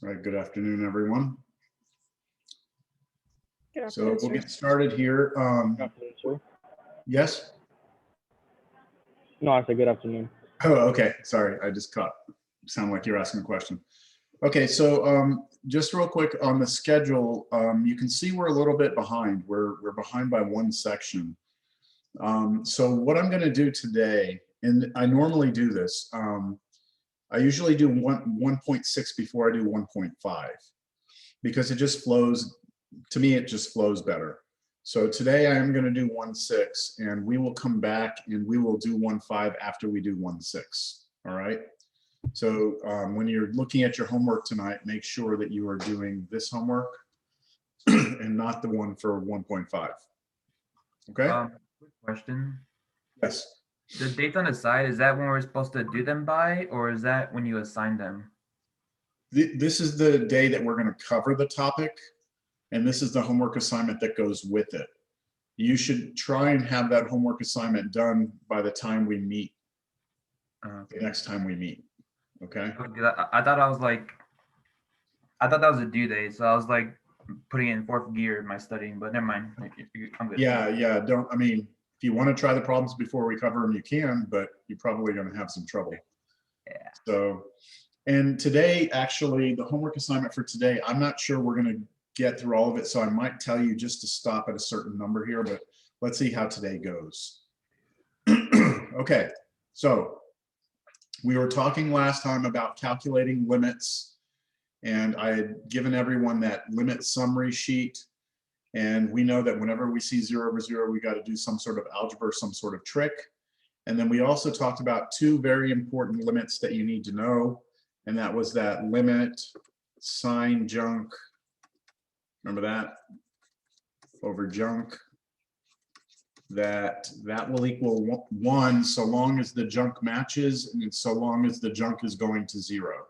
All right, good afternoon, everyone. Good So afternoon, we'll sir. get started here. Good afternoon, sir. Yes? No, I said good afternoon. Oh, okay. Sorry, I just sound like you're asking a question. Okay, so just real quick on the schedule, you can see we're a little bit behind. We're behind by one section. So what I'm going to do today, and I normally do this, I usually do 1.6 before I do 1.5 because it just flows, to me, it just flows better. So today I am going to do 1.6 and we will come back and we will do 1.5 after we do 1.6. All right. So when you're looking at your homework tonight, make sure that you are doing this homework and not the one for 1.5. Okay. Quick question. Yes. The dates on the side, is that when we're supposed to do them by, or is that when you assign them? This is the day that we're going to cover the topic, and this is the homework assignment that goes with it. You should try and have that homework assignment done by the time we meet, the next time we meet. Okay. I thought that was a due date, so I was like putting it in fourth gear in my studying, but never mind. I'm good. Yeah. I mean, if you want to try the problems before we cover them, you can, but you're probably going to have some trouble. Yeah. So, and today, actually, the homework assignment for today, I'm not sure we're going to get through all of it, so I might tell you just to stop at a certain number here, but let's see how today goes. Okay, so we were talking last time about calculating limits, and I had given everyone that limit summary sheet, and we know that whenever we see 0 over 0, we got to do some sort of algebra, some sort of trick. And then we also talked about two very important limits that you need to know, and that was that limit sign junk, remember that, over junk, that will equal 1 so long as the junk matches and so long as the junk is going to 0.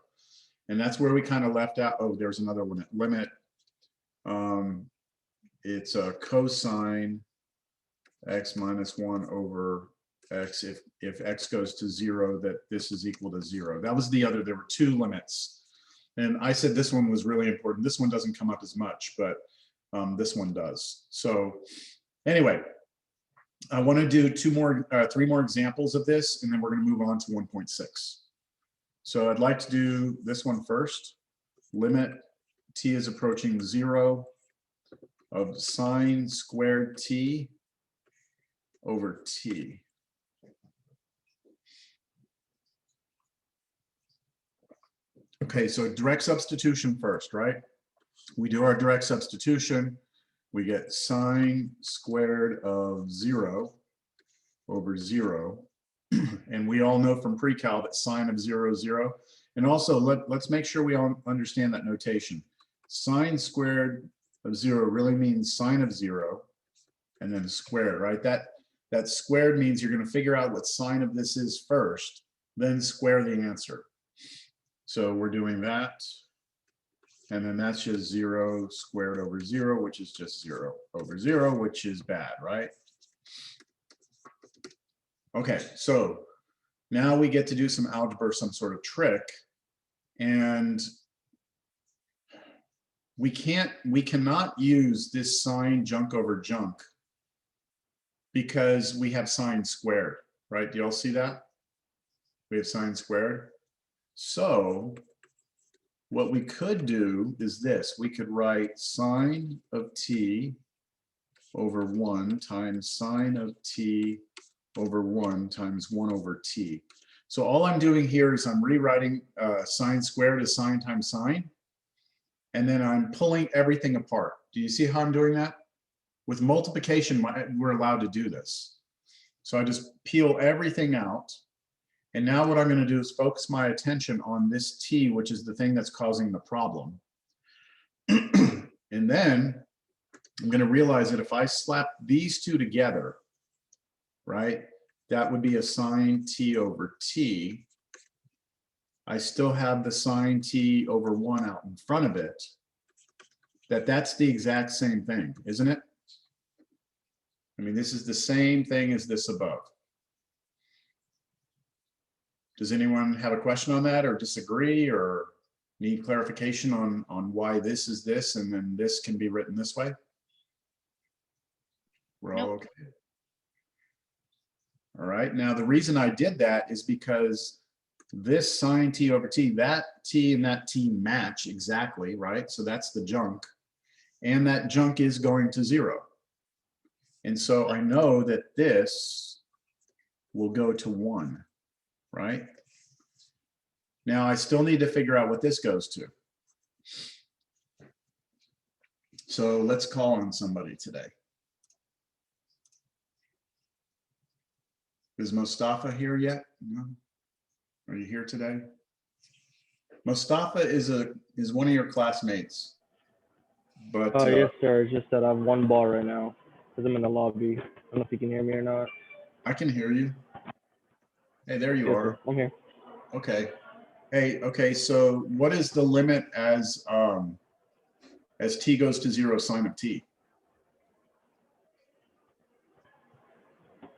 And that's where we kind of left out. Oh, there's another limit. It's a cosine x minus 1 over x if x goes to 0, that this is equal to 0. That was the other, there were two limits. And I said this one was really important. This one doesn't come up as much, but this one does. So anyway, I want to do three more examples of this, and then we're going to move on to 1.6. So I'd like to do this one first. Limit t is approaching 0 of sine squared t over t. Okay, so direct substitution first, right? We do our direct substitution. We get sine squared of 0 over 0. And we all know from pre-cal that sine of 0 is 0. And also, let's make sure we all understand that notation. Sine squared of 0 really means sine of 0 and then squared, right? That squared means you're going to figure out what sine of this is first, then square the answer. So we're doing that. And then that's just 0 squared over 0, which is just 0 over 0, which is bad, right? Okay, so now we get to do some algebra, some sort of trick. And we cannot use this sine junk over junk because we have sine squared, right? Do y'all see that? We have sine squared. So what we could do is this. We could write sine of t over 1 times sine of t over 1 times 1 over t. So all I'm doing here is I'm rewriting sine squared as sine times sine, and then I'm pulling everything apart. Do you see how I'm doing that? With multiplication, we're allowed to do this. So I just peel everything out. And now what I'm going to do is focus my attention on this t, which is the thing that's causing the problem. And then I'm going to realize that if I slap these two together, right, that would be a sine t over t. I still have the sine t over 1 out in front of it. That's the exact same thing, isn't it? I mean, this is the same thing as this above. Does anyone have a question on that or disagree or? Need clarification on why this is this and then this can be written this way? We're all okay. All right, now the reason I did that is because this sine t over t, that t and that t match exactly, right? So that's the junk. And that junk is going to 0. And so I know that this will go to 1, right? Now I still need to figure out what this goes to. So let's call on somebody today. Is Mustafa here yet? No. Are you here today? Mustafa is one of your classmates. But Yes, sir. It's just that I have one bar right now because I'm in the lobby. I don't know if you can hear me or not. I can hear you. Hey, there you Yes, are. sir. I'm here. Okay. Hey, okay, so what is the limit as t goes to 0 sine of t?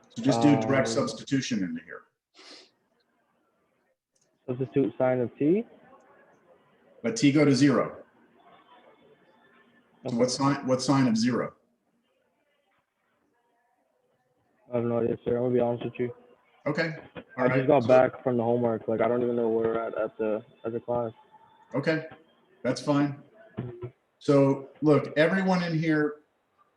So just do direct substitution into here. Substitute sine of t. Let t go to 0. So Okay. what sign of 0? I have no idea, sir. I'm gonna be honest with you. Okay. All I right. just got So- back from the homework. Like I don't even know where we're at the class. Okay, that's fine. So look, everyone in here,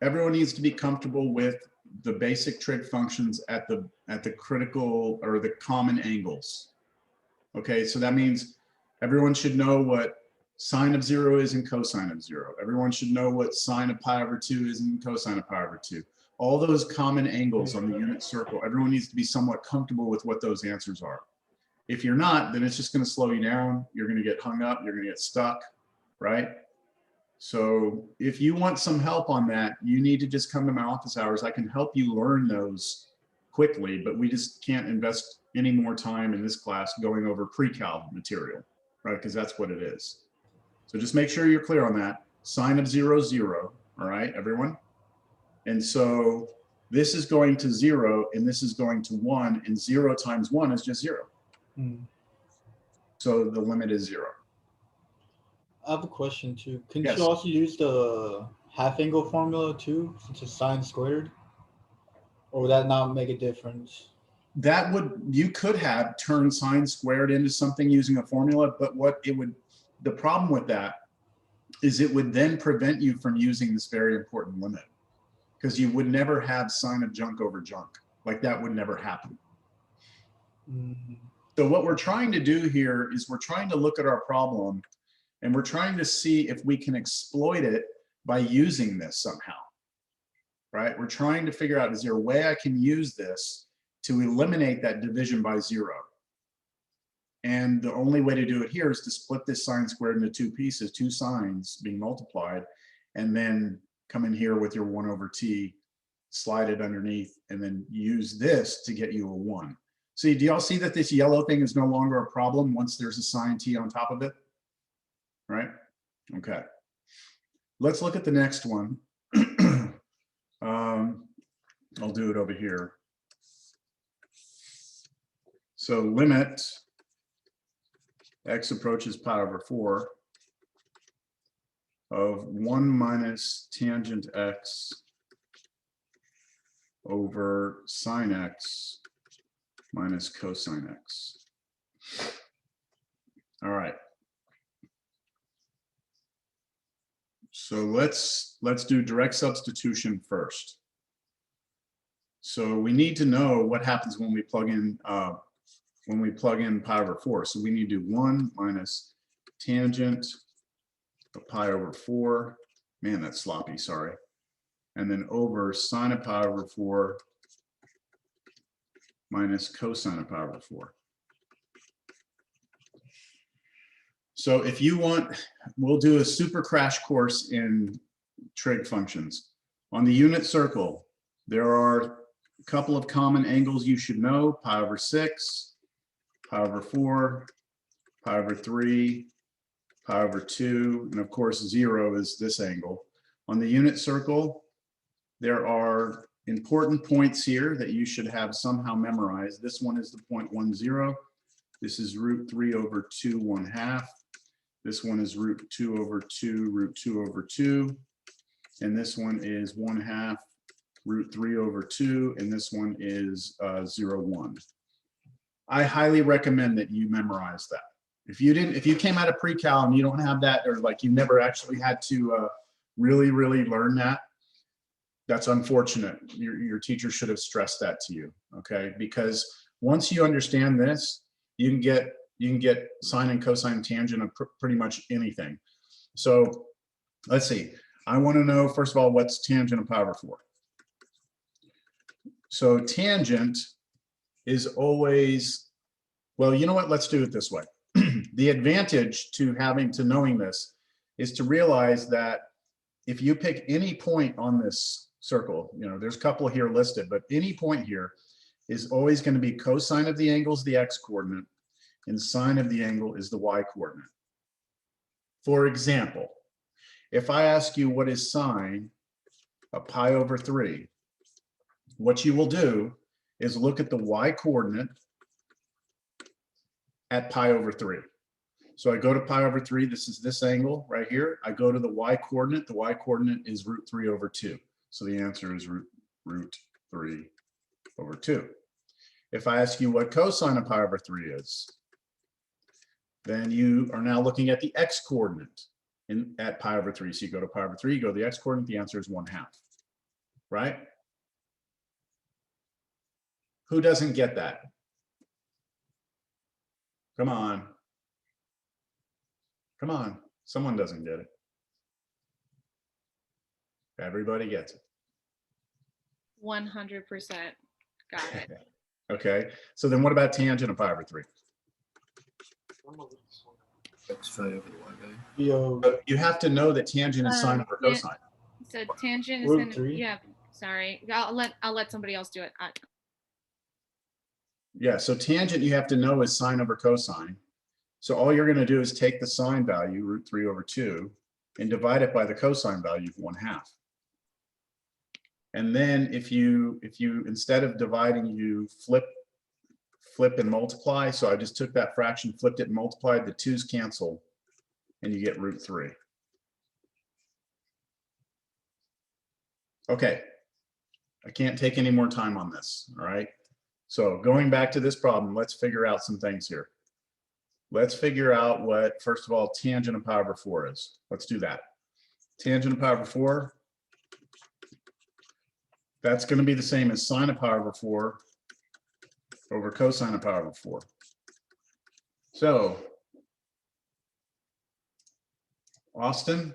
everyone needs to be comfortable with the basic trig functions at the critical or the common angles. Okay, so that means everyone should know what sine of 0 is and cosine of 0. Everyone should know what sine of pi over 2 is and cosine of pi over 2. All those common angles on the unit circle, everyone needs to be somewhat comfortable with what those answers are. If you're not, then it's just going to slow you down. You're going to get hung up. You're going to get stuck, right? So if you want some help on that, you need to just come to my office hours. I can help you learn those quickly, but we just can't invest any more time in this class going over pre-cal material, right? Because that's what it is. So just make sure you're clear on that. Sine of 0, 0, all right, everyone? And so this is going to 0 and this is going to 1, and 0 times 1 is just 0. So the limit is 0. I have a question too. Couldn't Yes. you also use the half angle formula too, since it's sine squared? Or would that not make a difference? That would, you could have turned sine squared into something using a formula, but the problem with that is it would then prevent you from using this very important limit, because you would never have sine of junk over junk. Like that would never happen. So what we're trying to do here is we're trying to look at our problem and we're trying to see if we can exploit it by using this somehow, right? We're trying to figure out, is there a way I can use this to eliminate that division by 0? And the only way to do it here is to split this sine squared into 2 pieces, 2 sines being multiplied, and then come in here with your 1 over t, slide it underneath, and then use this to get you a 1. See, do y'all see that this yellow thing is no longer a problem once there's a sine t on top of it? Right? Okay. Let's look at the next one. I'll do it over here. So limit x approaches pi over 4 of 1 minus tangent x over sine x minus cosine x. All right. So let's do direct substitution first. So we need to know what happens when we plug in pi over 4. So we need to do 1 minus tangent of pi over 4. Man, that's sloppy, sorry. And then over sine of pi over 4 minus cosine of pi over 4. So if you want, we'll do a super crash course in trig functions. On the unit circle, there are a couple of common angles you should know: pi over 6, pi over 4, pi over 3, pi over 2, and of course 0 is this angle. On the unit circle, there are important points here that you should have somehow memorized. This one is the point 1, 0. This is root 3 over 2, 1/2. This one is root 2 over 2, root 2 over 2. And this one is 1/2 root 3 over 2. And this one is 0, 1. I highly recommend that you memorize that. If you came out of pre-cal and you don't have that, or like you never actually had to really learn that, that's unfortunate. Your teacher should have stressed that to you, okay? Because once you understand this, you can get sine and cosine tangent of pretty much anything. So let's see. I want to know, first of all, what's tangent of pi over 4? So tangent is always, well, you know what? Let's do it this way. The advantage to knowing this is to realize that if you pick any point on this circle, you know, there's a couple here listed, but any point here is always going to be cosine of the angle is the x coordinate and sine of the angle is the y coordinate. For example, if I ask you what is sine of pi over 3, what you will do is look at the y coordinate at pi over 3. So I go to pi over 3, this is this angle right here. I go to the y coordinate is root 3 over 2. So the answer is root 3 over 2. If I ask you what cosine of pi over 3 is, then you are now looking at the x coordinate at pi over 3. So you go to pi over 3, you go to the x coordinate, the answer is 1/2, right? Who doesn't get that? Come on. Come on, someone doesn't get it. Everybody gets it. 100% got it. Okay, so then what about tangent of pi over 3? X phi over the y value. Yo, But you have to know that tangent is sine over Yeah. cosine. So tangent is Root gonna, 3. yeah, sorry. I'll let somebody else do it. Yeah, so tangent you have to know is sine over cosine. So all you're going to do is take the sine value, root 3 over 2, and divide it by the cosine value of 1/2. And then if you instead of dividing, you flip and multiply. So I just took that fraction, flipped it and multiplied, the 2's cancel, and you get root 3. Okay, I can't take any more time on this, all right? So going back to this problem, let's figure out some things here. Let's figure out what, first of all, tangent of pi over 4 is. Let's do that. Tangent of pi over 4, that's going to be the same as sine of pi over 4 over cosine of pi over 4. So, Austin,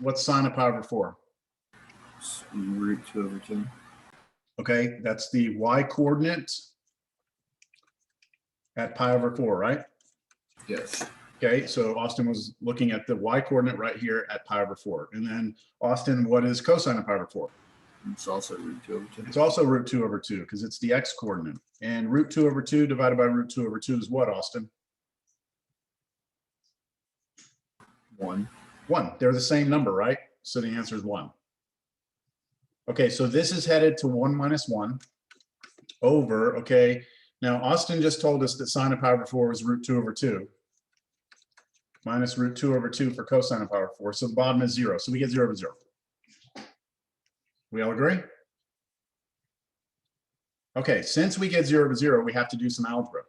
what's sine of pi over 4? It's root 2 over 2. Okay, that's the y coordinate at pi over 4, right? Yes. Okay, so Austin was looking at the y coordinate right here at pi over 4. And then Austin, what is cosine of pi over 4? It's also root 2 over 2. It's also root 2 over 2 because it's the x coordinate. And root 2 over 2 divided by root 2 over 2 is what, Austin? 1. 1. They're the same number, right? So the answer is 1. Okay, so this is headed to 1 minus 1 over, okay. Now, Austin just told us that sine of pi over 4 was root 2 over 2 minus root 2 over 2 for cosine of pi over 4. So the bottom is 0. So we get 0 over 0. We all agree? Okay, since we get 0 over 0, we have to do some algebra.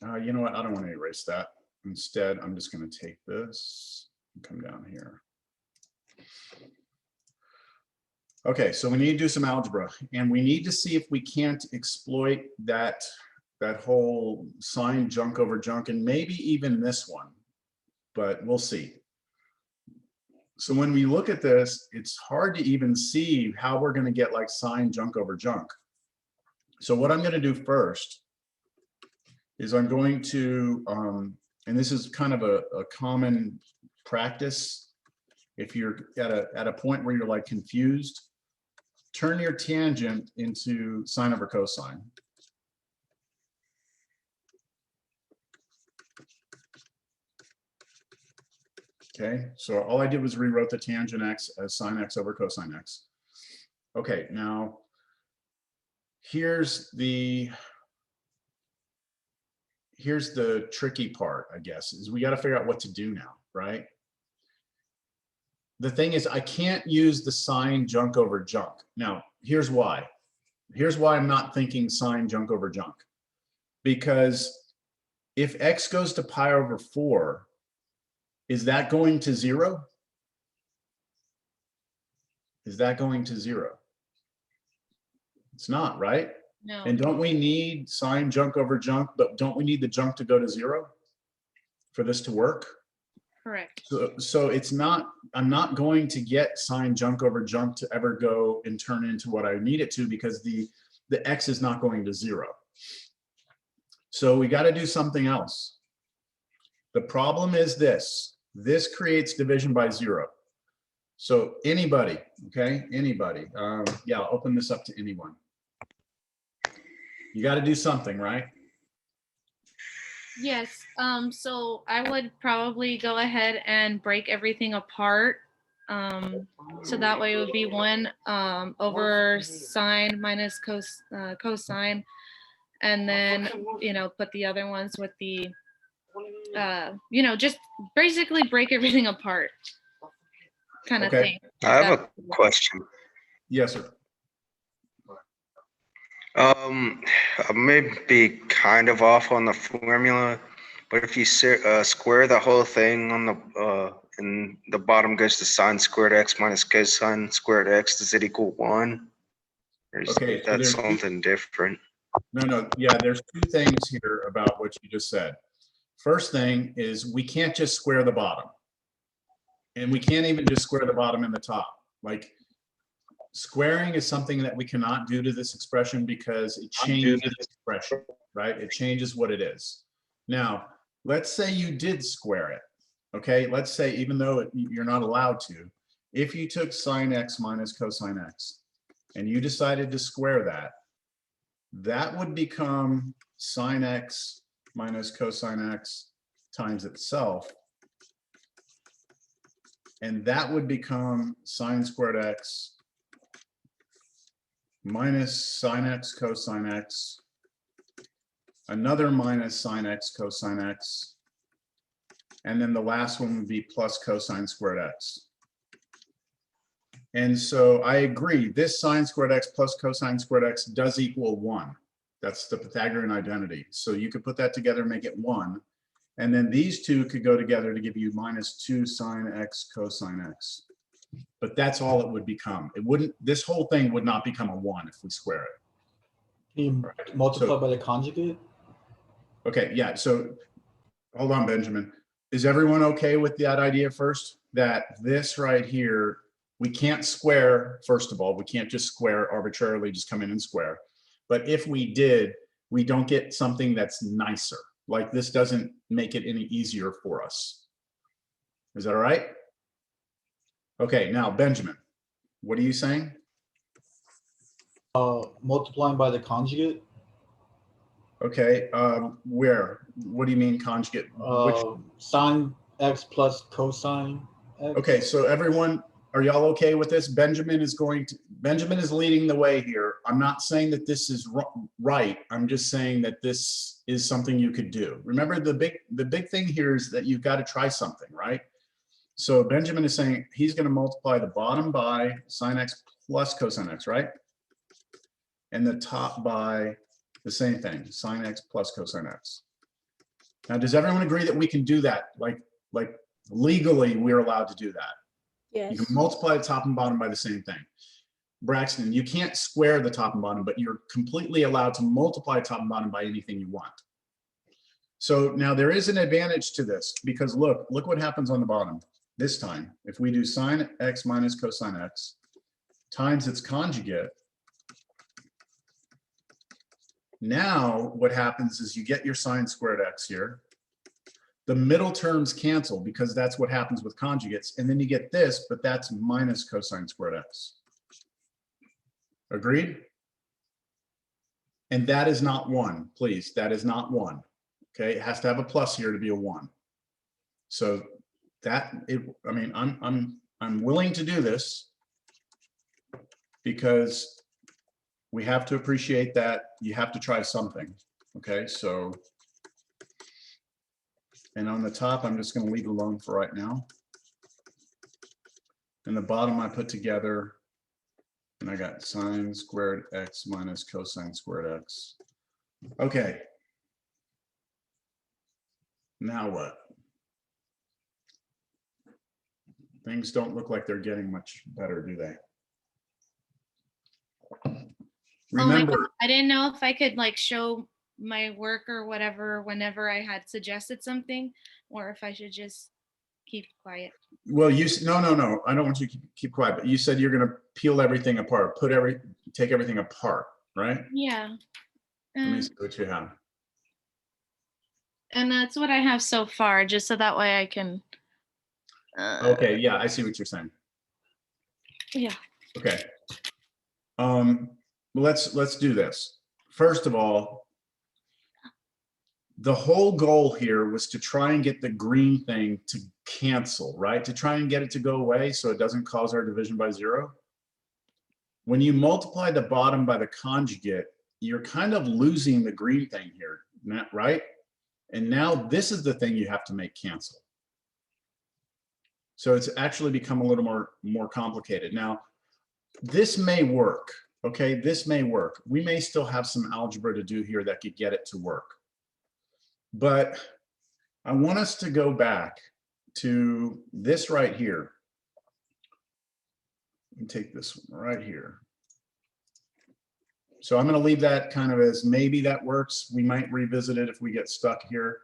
You know what? I don't want to erase that. Instead, I'm just going to take this and come down here. Okay, so we need to do some algebra, and we need to see if we can't exploit that whole sine junk over junk, and maybe even this one, but we'll see. So when we look at this, it's hard to even see how we're going to get like sine junk over junk. So what I'm going to do first is I'm going to, and this is kind of a common practice, if you're at a point where you're like confused, turn your tangent into sine over cosine. Okay, so all I did was rewrote the tangent x as sine x over cosine x. Okay, now here's the here's the tricky part, I guess, is we got to figure out what to do now, right? The thing is, I can't use the sign junk over junk. Now, here's why. Here's why I'm not thinking sign junk over junk. Because if x goes to pi over 4, is that going to 0? Is that going to 0? It's not, right? No. And don't we need sign junk over junk, but don't we need the junk to go to 0 for this to work? Correct. So it's not, I'm not going to get sign junk over junk to ever go and turn into what I need it to, because the x is not going to 0. So we got to do something else. The problem is this creates division by 0. So anybody, okay, anybody, yeah, I'll open this up to anyone. You got to do something, right? Yes. So I would probably go ahead and break everything apart. So that way it would be 1 over sine minus cosine, and then, you know, put the other ones with the, you know, just basically break everything apart kind of Okay. thing. I have a question. Yes, sir. I may be kind of off on the formula, but if you square the whole thing on the and the bottom goes to sine squared x minus cosine squared x, does it equal 1? Or is Okay, so that there's something different? no, yeah, there's 2 things here about what you just said. First thing is we can't just square the bottom. And we can't even just square the bottom and the top. Like, squaring is something that we cannot do to this expression because it changes the expression, right? It changes what it is. Now, let's say you did square it, okay? Let's say, even though you're not allowed to, if you took sine x minus cosine x and you decided to square that, that would become sine x minus cosine x times itself. And that would become sine squared x minus sine x cosine x, another minus sine x cosine x, and then the last one would be plus cosine squared x. And so I agree, this sine squared x plus cosine squared x does equal 1. That's the Pythagorean identity. So you could put that together and make it 1. And then these 2 could go together to give you minus 2 sine x cosine x. But that's all it would become. It wouldn't, this whole thing would not become a 1 if we square it. Can you multiply by the conjugate? Okay, yeah, so hold on, Benjamin. Is everyone okay with that idea first? That this right here, we can't square, first of all, we can't just square arbitrarily, just come in and square. But if we did, we don't get something that's nicer. Like, this doesn't make it any easier for us. Is that all right? Okay, now Benjamin, what are you saying? Multiplying by the conjugate. Okay, where? What do you mean conjugate? Sine x plus cosine x. Okay, so everyone, are y'all okay with this? Benjamin is leading the way here. I'm not saying that this is right. I'm just saying that this is something you could do. Remember, the big thing here is that you've got to try something, right? So Benjamin is saying he's going to multiply the bottom by sine x plus cosine x, right? And the top by the same thing, sine x plus cosine x. Now, does everyone agree that we can do that? Like legally, we're allowed to do that. Yes. You can multiply the top and bottom by the same thing. Braxton, you can't square the top and bottom, but you're completely allowed to multiply top and bottom by anything you want. So now there is an advantage to this, because look what happens on the bottom. This time, if we do sine x minus cosine x times its conjugate, now what happens is you get your sine squared x here. The middle terms cancel because that's what happens with conjugates. And then you get this, but that's minus cosine squared x. Agreed? And that is not 1, please. That is not 1. Okay, it has to have a plus here to be a 1. So that, I mean, I'm willing to do this because we have to appreciate that you have to try something. Okay, so And on the top, I'm just going to leave it alone for right now. And the bottom I put together, and I got sine squared x minus cosine squared x. Okay. Now what? Things don't look like they're getting much better, do they? Remember, Oh, I didn't know if I could like show my work or whatever whenever I had suggested something, or if I should just keep quiet. well, no, I don't want you to keep quiet, but you said you're going to peel everything apart, take everything apart, right? Yeah. Let me Uh, see what you have. and that's what I have so far, just so that way I can. Okay, yeah, I see what you're saying. Yeah. Okay. Let's do this. First of all, the whole goal here was to try and get the green thing to cancel, right? To try and get it to go away so it doesn't cause our division by 0. When you multiply the bottom by the conjugate, you're kind of losing the green thing here, right? And now this is the thing you have to make cancel. So it's actually become a little more complicated. Now, this may work, okay? This may work. We may still have some algebra to do here that could get it to work. But I want us to go back to this right here. And take this one right here. So I'm going to leave that kind of as maybe that works. We might revisit it if we get stuck here.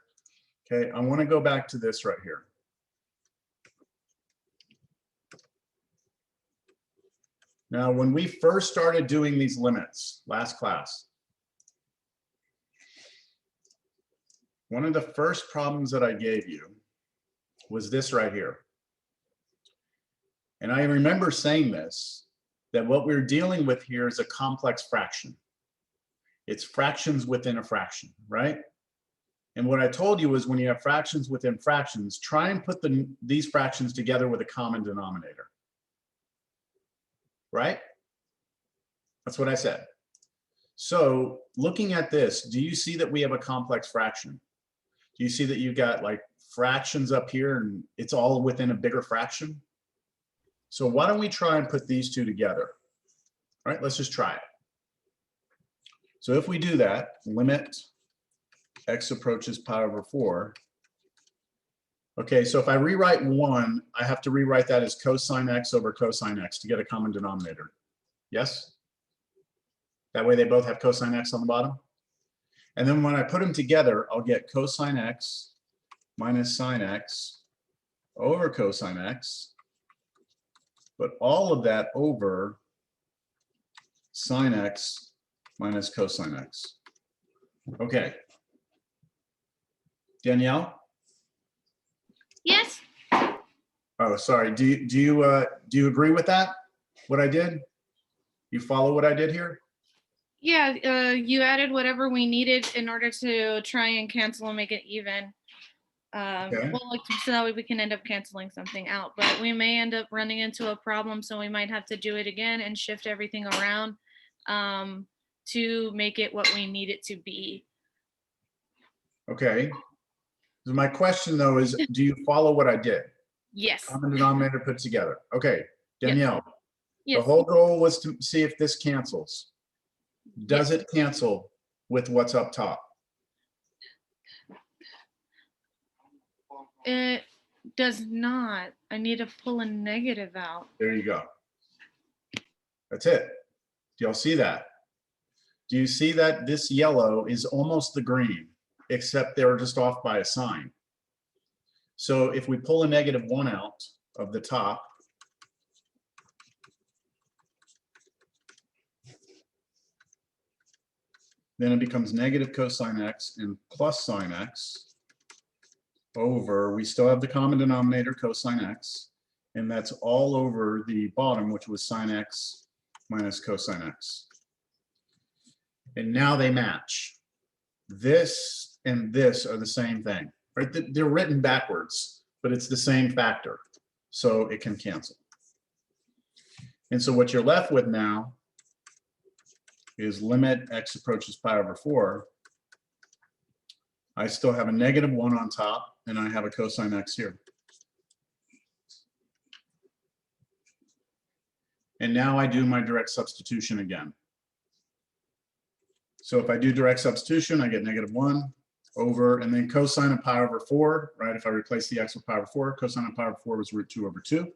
Okay, I want to go back to this right here. Now, when we first started doing these limits last class, one of the first problems that I gave you was this right here. And I remember saying this, that what we're dealing with here is a complex fraction. It's fractions within a fraction, right? And what I told you was when you have fractions within fractions, try and put these fractions together with a common denominator. Right? That's what I said. So looking at this, do you see that we have a complex fraction? Do you see that you got like fractions up here and it's all within a bigger fraction? So why don't we try and put these two together? All right, let's just try it. So if we do that, limit x approaches pi over 4. Okay, so if I rewrite 1, I have to rewrite that as cosine x over cosine x to get a common denominator. Yes? That way they both have cosine x on the bottom. And then when I put them together, I'll get cosine x minus sine x over cosine x, but all of that over sine x minus cosine x. Okay. Danielle? Yes. Oh, sorry. Do you agree with that? What I did? You follow what I did here? Yeah. You added whatever we needed in order to try and cancel and make it even. Okay. Well, like, so that way we can end up canceling something out, but we may end up running into a problem, so we might have to do it again and shift everything around to make it what we need it to be. Okay. So my question though is, do you follow what I did? Yes. Common denominator put together. Okay, Danielle. Yes. The whole goal was to see if this cancels. Does it cancel with what's up top? It does not. I need to pull a negative out. There you go. That's it. Do y'all see that? Do you see that this yellow is almost the green, except they're just off by a sign? So if we pull a -1 out of the top, then it becomes negative cosine x and plus sine x over, we still have the common denominator cosine x, and that's all over the bottom, which was sine x minus cosine x. And now they match. This and this are the same thing, right? They're written backwards, but it's the same factor, so it can cancel. And so what you're left with now is limit x approaches pi over 4 I still have a -1 on top, and I have a cosine x here. And now I do my direct substitution again. So if I do direct substitution, I get -1 over, and then cosine of pi over 4, right? If I replace the x with pi over 4, cosine of pi over 4 was √2/2.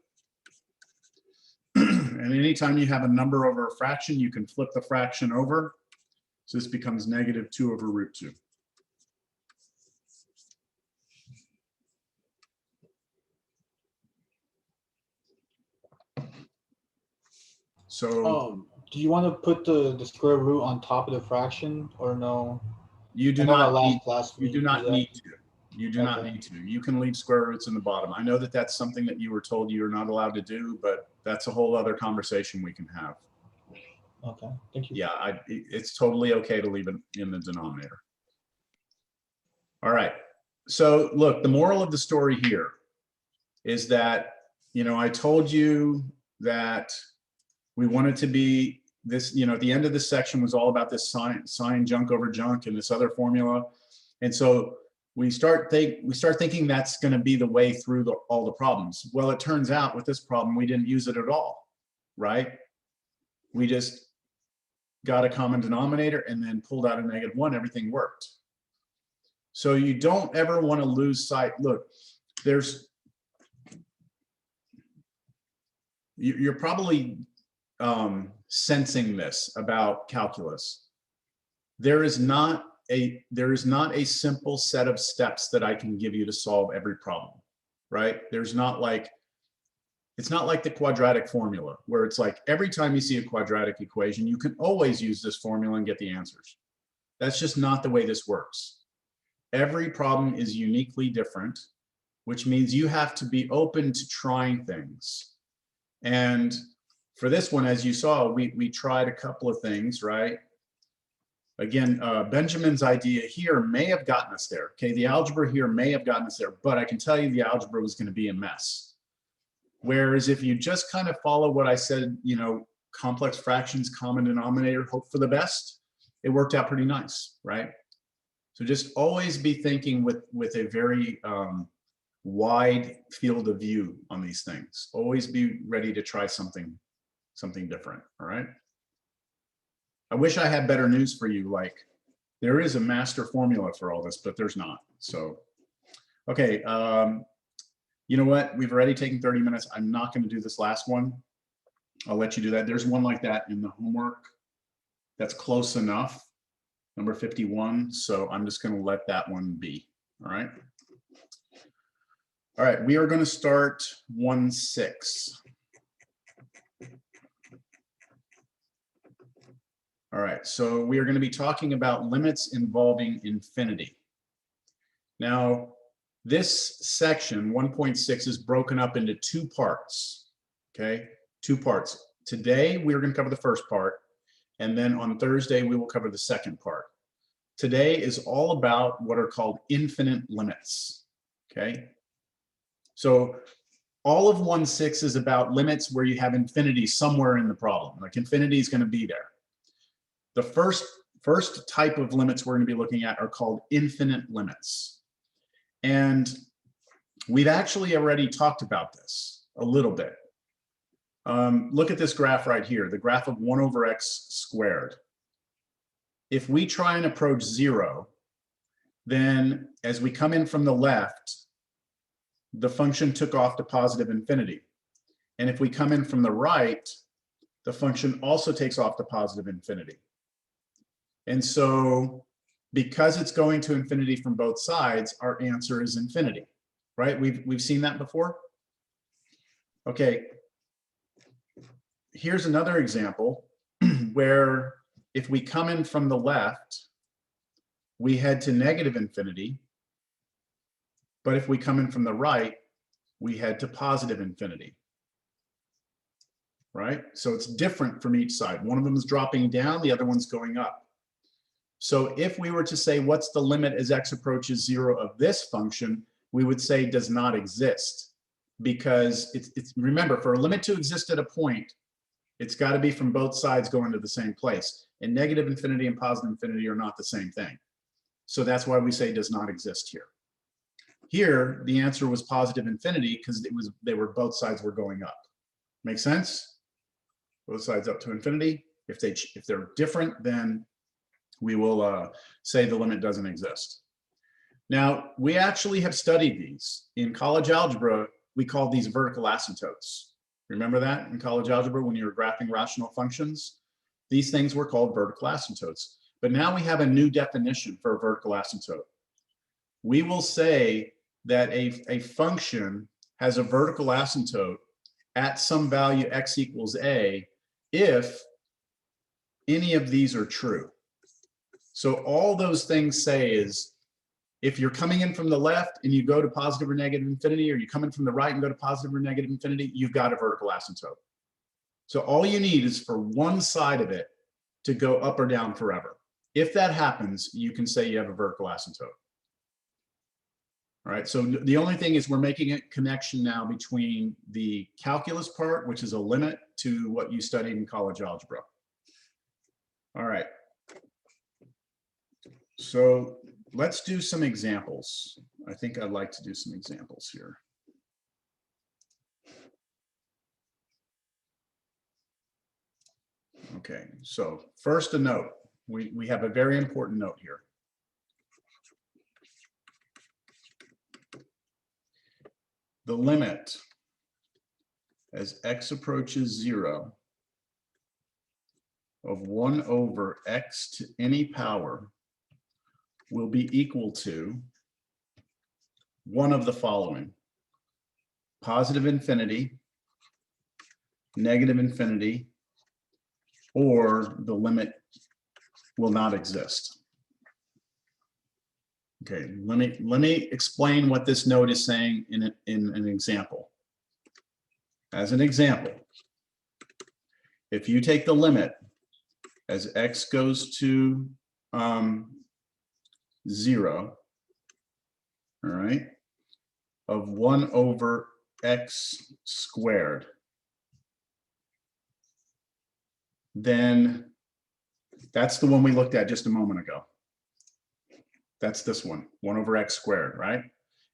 And anytime you have a number over a fraction, you can flip the fraction over. So this becomes -2 over √2. So Do you want to put the square root on top of the fraction or no? you do I know our not need, last class you we do did not that. need to. You do not Okay. need to. You can leave square roots in the bottom. I know that that's something that you were told you're not allowed to do, but that's a whole other conversation we can have. Okay, thank you. Yeah, it's totally okay to leave it in the denominator. All right. So look, the moral of the story here is that, I told you that we wanted to be this, at the end of this section was all about this sine junk over junk and this other formula. And so we start thinking that's going to be the way through all the problems. Well, it turns out with this problem, we didn't use it at all, right? We just got a common denominator and then pulled out a -1, everything worked. So you don't ever want to lose sight. Look, you're probably sensing this about calculus. There is not a simple set of steps that I can give you to solve every problem, right? It's not like the quadratic formula where it's like every time you see a quadratic equation, you can always use this formula and get the answers. That's just not the way this works. Every problem is uniquely different, which means you have to be open to trying things. And for this one, as you saw, we tried a couple of things, right? Again, Benjamin's idea here may have gotten us there. Okay, the algebra here may have gotten us there, but I can tell you the algebra was going to be a mess. Whereas if you just kind of follow what I said, complex fractions, common denominator, hope for the best, it worked out pretty nice, right? So just always be thinking with a very wide field of view on these things. Always be ready to try something different, all right? I wish I had better news for you. Like there is a master formula for all this, but there's not. So, okay. You know what? We've already taken 30 minutes. I'm not going to do this last one. I'll let you do that. There's one like that in the homework that's close enough, number 51. So I'm just going to let that one be. All right. All right. We are going to start 1-6. All right, so we are going to be talking about limits involving infinity. Now, this section, 1.6, is broken up into 2 parts, okay? 2 parts. Today, we're going to cover the first part, and then on Thursday, we will cover the second part. Today is all about what are called infinite limits, okay? So all of 1.6 is about limits where you have infinity somewhere in the problem, like infinity is going to be there. The first type of limits we're going to be looking at are called infinite limits. And we've actually already talked about this a little bit. Look at this graph right here, the graph of 1/x squared. If we try and approach 0, then as we come in from the left, the function took off to positive infinity. And if we come in from the right, the function also takes off to positive infinity. And so because it's going to infinity from both sides, our answer is infinity, right? We've seen that before. Okay, here's another example where if we come in from the left, we head to negative infinity. But if we come in from the right, we head to positive infinity. Right? So it's different from each side. One of them is dropping down, the other one's going up. So if we were to say, what's the limit as x approaches 0 of this function, we would say does not exist. Because it's remember, for a limit to exist at a point, it's got to be from both sides going to the same place. And negative infinity and positive infinity are not the same thing. So that's why we say does not exist here. Here, the answer was positive infinity because both sides were going up. Make sense? Both sides up to infinity. If they're different, then we will say the limit doesn't exist. Now, we actually have studied these. In college algebra, we call these vertical asymptotes. Remember that in college algebra when you were graphing rational functions? These things were called vertical asymptotes. But now we have a new definition for a vertical asymptote. We will say that a function has a vertical asymptote at some value x equals a if any of these are true. So all those things say is if you're coming in from the left and you go to positive or negative infinity, or you come in from the right and go to positive or negative infinity, you've got a vertical asymptote. So all you need is for one side of it to go up or down forever. If that happens, you can say you have a vertical asymptote. All right, so the only thing is we're making a connection now between the calculus part, which is a limit, to what you studied in college algebra. All right. So let's do some examples. I think I'd like to do some examples here. Okay, so first a note. We have a very important note here. The limit as x approaches 0 of 1 over x to any power will be equal to one of the following: positive infinity, negative infinity, or the limit will not exist. Okay, let me explain what this note is saying in an example. As an example, if you take the limit as x goes to 0, all right, of 1 over x squared, then that's the one we looked at just a moment ago. That's this one, 1 over x squared, right?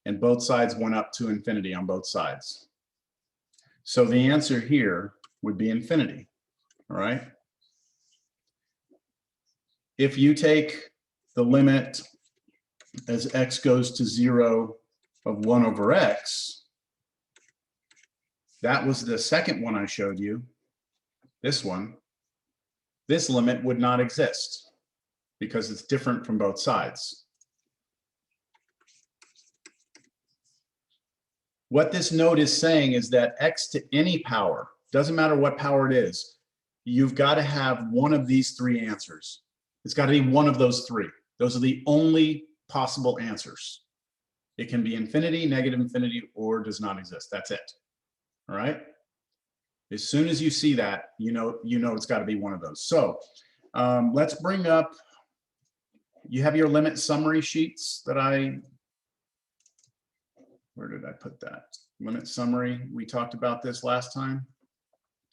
And both sides went up to infinity on both sides. So the answer here would be infinity, all right? If you take the limit as x goes to 0 of 1 over x, that was the second one I showed you, this one. This limit would not exist because it's different from both sides. What this note is saying is that x to any power, doesn't matter what power it is, you've got to have one of these three answers. It's got to be one of those three. Those are the only possible answers. It can be infinity, negative infinity, or does not exist. That's it. All right. As soon as you see that, you know it's got to be one of those. So let's bring up, you have your limit summary sheets that where did I put that? Limit summary, we talked about this last time,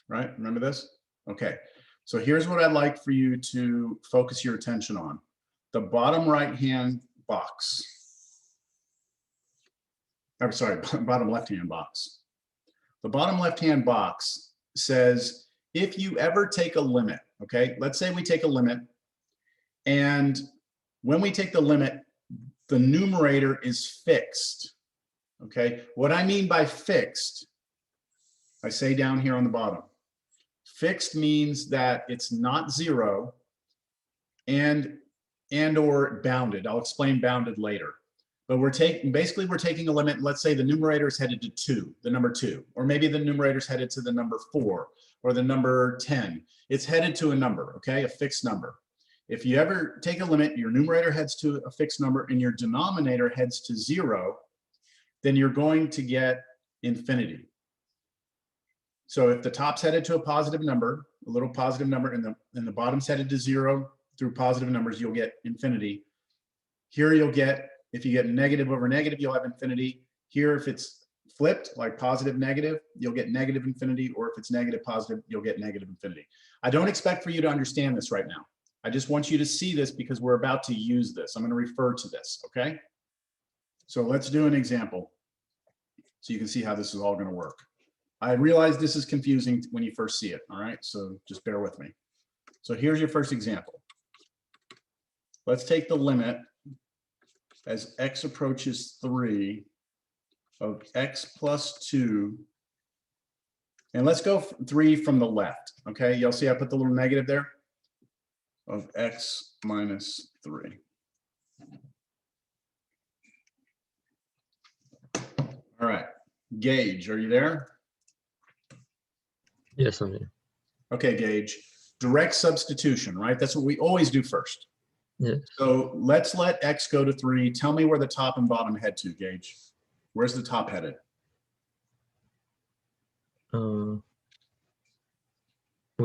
right? Remember this? Okay, so here's what I'd like for you to focus your attention on. The bottom right-hand box. I'm sorry, bottom left-hand box. The bottom left-hand box says, if you ever take a limit, okay, let's say we take a limit, and when we take the limit, the numerator is fixed, okay? What I mean by fixed, I say down here on the bottom. Fixed means that it's not 0 and or bounded. I'll explain bounded later. But we're taking a limit, and let's say the numerator is headed to 2, the number 2, or maybe the numerator is headed to the number 4 or the number 10. It's headed to a number, okay, a fixed number. If you ever take a limit, your numerator heads to a fixed number and your denominator heads to 0, then you're going to get infinity. So if the top's headed to a positive number, a little positive number, and the bottom's headed to 0 through positive numbers, you'll get infinity. Here you'll get, if you get negative over negative, you'll have infinity. Here, if it's flipped, like positive, negative, you'll get negative infinity, or if it's negative, positive, you'll get negative infinity. I don't expect for you to understand this right now. I just want you to see this because we're about to use this. I'm going to refer to this, okay? So let's do an example so you can see how this is all going to work. I realize this is confusing when you first see it, all right? So just bear with me. So here's your first example. Let's take the limit as x approaches 3 of x plus 2. And let's go 3 from the left, okay? You'll see I put the little negative there of x minus 3. All right, Gage, are you there? Yes, I'm here. Okay, Gage, direct substitution, right? That's what we always do first. Yes. So let's let x go to 3. Tell me where the top and bottom head to, Gage. Where's the top headed? What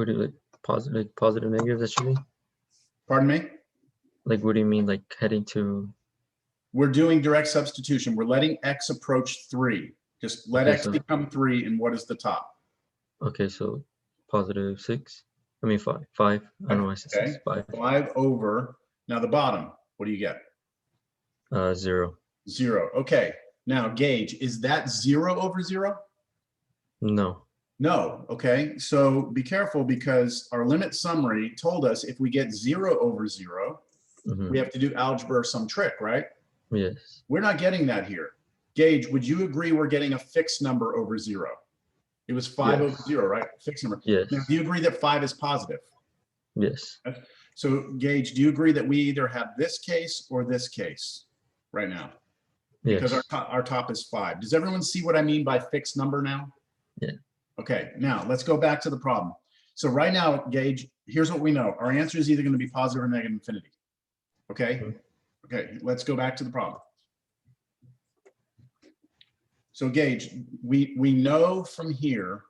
do you like positive, negative? That should be. Pardon me? Like, what do you mean? Like heading to? We're doing direct substitution. We're letting x approach 3. Just let Okay, x so- become 3, and what is the top? Okay, so positive 6. I mean 5. 5. I don't know why I said 6. Okay. 5. 5 over. Now the bottom, what do you get? 0. 0. Okay. Now, Gage, is that 0 over 0? No. No. Okay. So be careful because our limit summary told us if we get 0 over 0, Mhm. we have to do algebra or some trick, right? Yes. We're not getting that here. Gage, would you agree we're getting a fixed number over 0? It was 5 over Yes. 0, right? Fixed number. Yes. Now, do you agree that 5 is positive? Yes. So, Gage, do you agree that we either have this case or this case right now? Because Yes. our top is 5. Does everyone see what I mean by fixed number now? Yeah. Okay, now let's go back to the problem. So right now, Gage, here's what we know. Our answer is either going to be positive or negative infinity. Okay? Mhm. Okay, let's go back to the problem. So Gage, we know from here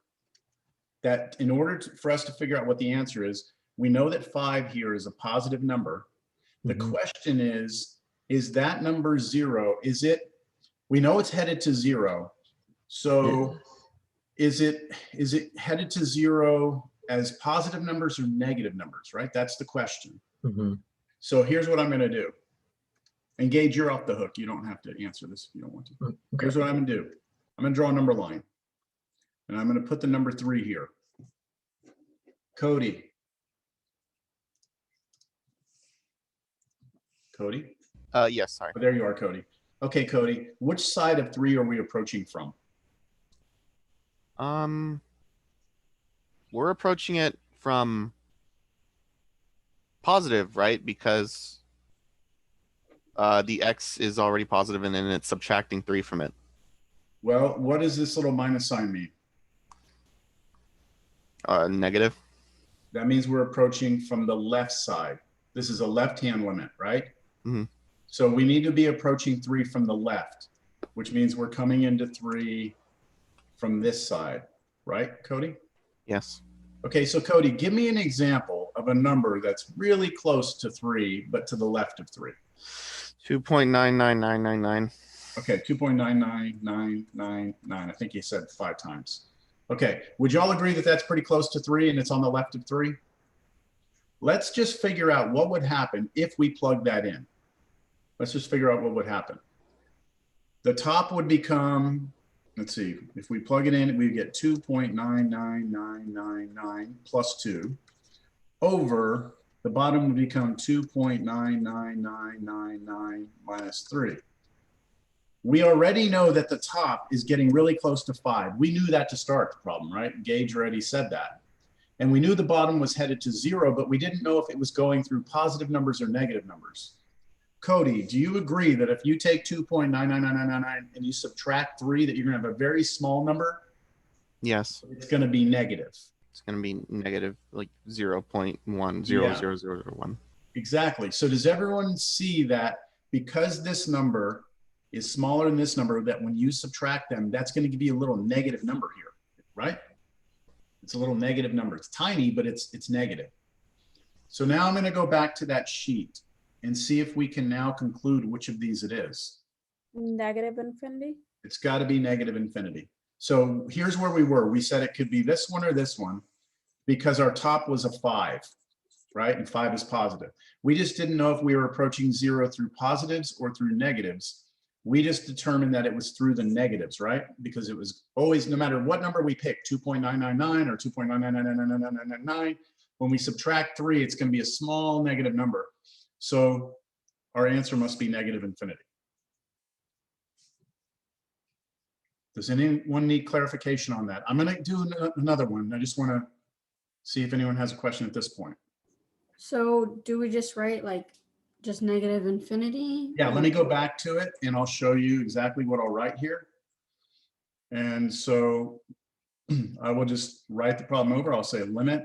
that in order for us to figure out what the answer is, we know that 5 here is a positive number. The Mhm. question is that number 0? Is it, we know it's headed to 0. So Yes. is it headed to 0 as positive numbers or negative numbers, right? That's the question. Mhm. So here's what I'm going to do. And Gage, you're off the hook. You don't have to answer this if you don't want to. Okay. Here's what I'm going to do. I'm going to draw a number line. And I'm going to put the number 3 here. Cody. Cody? Yes, sorry. Oh, there you are, Cody. Okay, Cody, which side of 3 are we approaching from? We're approaching it from positive, right? Because the x is already positive and then it's subtracting 3 from it. Well, what does this little minus sign mean? Negative. That means we're approaching from the left side. This is a left-hand limit, right? Mhm. So we need to be approaching 3 from the left, which means we're coming into 3 from this side, right, Cody? Yes. Okay, so Cody, give me an example of a number that's really close to 3, but to the left of 3. 2.99999. Okay, 2.99999. I think you said 5 times. Okay, would you all agree that that's pretty close to 3 and it's on the left of 3? Let's just figure out what would happen if we plug that in. Let's just figure out what would happen. The top would become, let's see, if we plug it in, we get 2.99999 plus 2 over the bottom would become 2.99999 minus 3. We already know that the top is getting really close to 5. We knew that to start the problem, right? Gage already said that. And we knew the bottom was headed to 0, but we didn't know if it was going through positive numbers or negative numbers. Cody, do you agree that if you take 2.99999 and you subtract 3, that you're going to have a very small number? Yes. It's going to be negative. It's going to be negative, like 0.10001. Exactly. So does everyone see that because this number is smaller than this number, that when you subtract them, that's going to give you a little negative number here, right? It's a little negative number. It's tiny, but it's negative. So now I'm going to go back to that sheet and see if we can now conclude which of these it is. Negative infinity. It's got to be negative infinity. So here's where we were. We said it could be this one or this one because our top was a 5. right? And 5 is positive. We just didn't know if we were approaching 0 through positives or through negatives. We just determined that it was through the negatives, right? Because it was always, no matter what number we pick, 2.999 or 2.9999999, when we subtract 3, it's going to be a small negative number. So our answer must be negative infinity. Does anyone need clarification on that? I'm going to do another one. I just want to see if anyone has a question at this point. So do we just write like just negative infinity? Yeah, let me go back to it and I'll show you exactly what I'll write here. And so I will just write the problem over. I'll say limit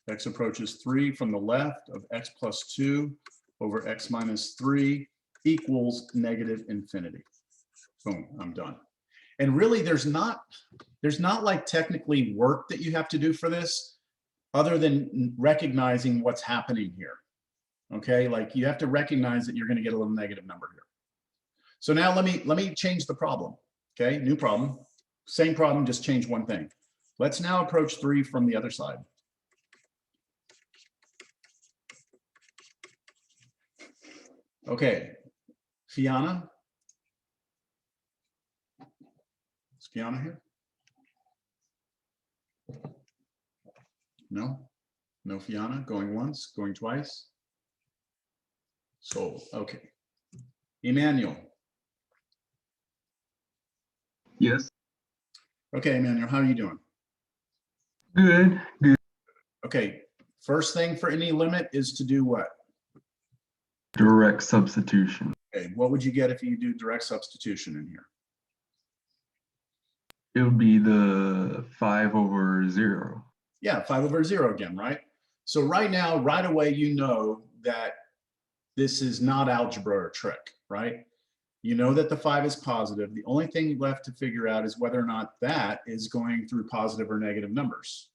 x approaches 3 from the left of x plus 2 over x minus 3 equals negative infinity. Boom, I'm done. And really there's not like technically work that you have to do for this other than recognizing what's happening here. Okay, like you have to recognize that you're going to get a little negative number here. So now let me change the problem. Okay, new problem, same problem, just change one thing. Let's now approach 3 from the other side. Okay, Fiona. Is Fiona here? No? No Fiona? Going once, going twice? Sold. Okay. Emmanuel. Yes. Okay, Emmanuel, how are you doing? Good. Good. Okay, first thing for any limit is to do what? Direct substitution. Okay, what would you get if you do direct substitution in here? It would be the 5/0. Yeah, 5/0 again, right? So right now, right away, you know that this is not algebra or trick, right? You know that the 5 is positive. The only thing left to figure out is whether or not that is going through positive or negative numbers.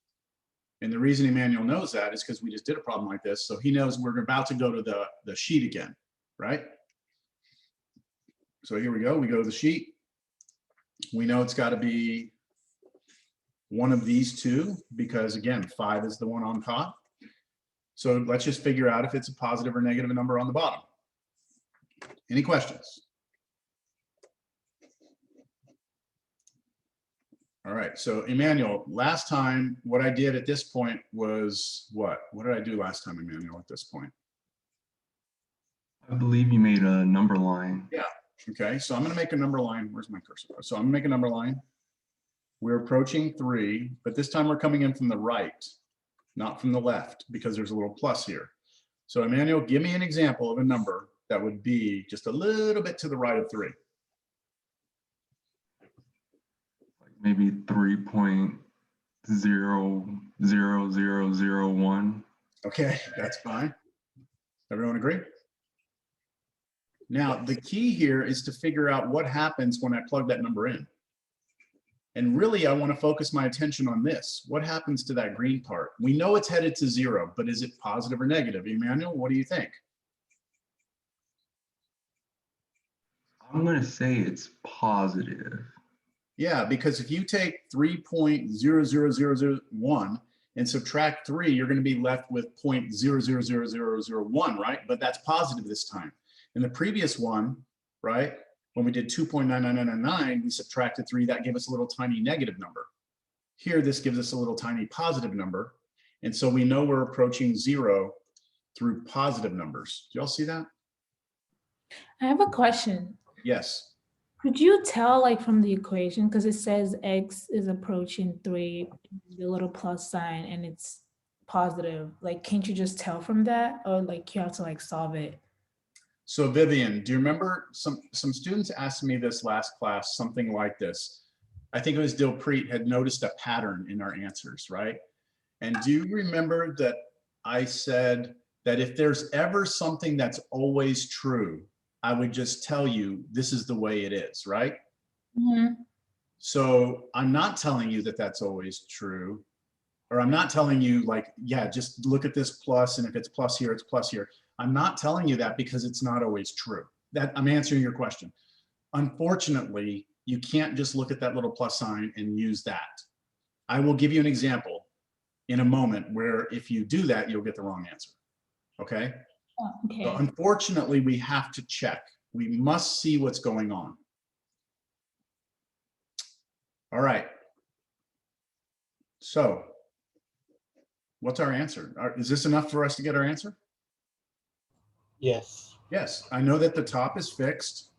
And the reason Emmanuel knows that is because we just did a problem like this. So he knows we're about to go to the sheet again, right? So here we go. We go to the sheet. We know it's got to be one of these two because, again, 5 is the one on top. So let's just figure out if it's a positive or negative number on the bottom. Any questions? All right, so Emmanuel, last time, what I did at this point was what? What did I do last time, Emmanuel, at this point? I believe you made a number line. Yeah, okay, so I'm gonna make a number line. Where's my cursor? So I'm gonna make a number line. We're approaching 3, but this time we're coming in from the right, not from the left, because there's a little plus here. So Emmanuel, give me an example of a number that would be just a little bit to the right of 3. Maybe 3.00001. Okay, that's fine. Everyone agree? Now, the key here is to figure out what happens when I plug that number in. And really, I want to focus my attention on this. What happens to that green part? We know it's headed to 0, but is it positive or negative? Emmanuel, what do you think? I'm going to say it's positive. Yeah, because if you take 3.00001 and subtract 3, you're going to be left with 0.000001, right? But that's positive this time. In the previous one, right, when we did 2.99999, we subtracted 3, that gave us a little tiny negative number. Here, this gives us a little tiny positive number. And so we know we're approaching 0 through positive numbers. Do y'all see that? I have a question. Yes. Could you tell, like, from the equation, because it says x is approaching 3, the little plus sign, and it's positive. Like, can't you just tell from that, or like you have to like solve it? So Vivian, do you remember some students asked me this last class, something like this? I think it was Dilpreet had noticed a pattern in our answers, right? And do you remember that I said that if there's ever something that's always true, I would just tell you this is the way it is, right? Mm-hmm. So I'm not telling you that that's always true, or I'm not telling you like, yeah, just look at this plus, and if it's plus here, it's plus here. I'm not telling you that because it's not always true. That I'm answering your question. Unfortunately, you can't just look at that little plus sign and use that. I will give you an example in a moment where if you do that, you'll get the wrong answer. okay? Oh, okay. So unfortunately, we have to check. We must see what's going on. All right. So what's our answer? Is this enough for us to get our answer? Yes. Yes, I know that the top is fixed.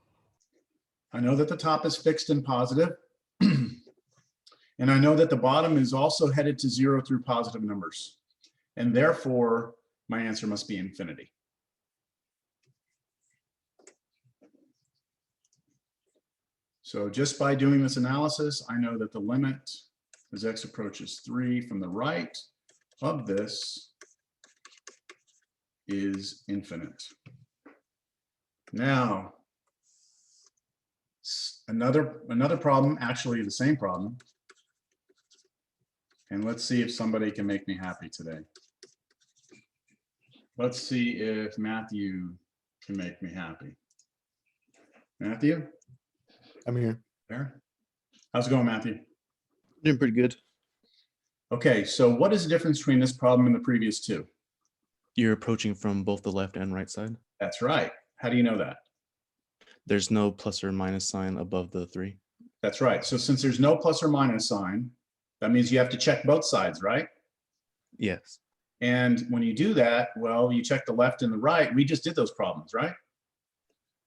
I know that the top is fixed and positive. And I know that the bottom is also headed to 0 through positive numbers. And therefore, my answer must be infinity. So just by doing this analysis, I know that the limit as x approaches 3 from the right of this is infinite. Now, another problem, actually the same problem. And let's see if somebody can make me happy today. Let's see if Matthew can make me happy. Matthew? I'm here. There. How's it going, Matthew? Doing pretty good. Okay, so what is the difference between this problem and the previous two? You're approaching from both the left and right side. That's right. How do you know that? There's no plus or minus sign above the 3. That's right. So since there's no plus or minus sign, that means you have to check both sides, right? Yes. And when you do that, well, you check the left and the right. We just did those problems, right?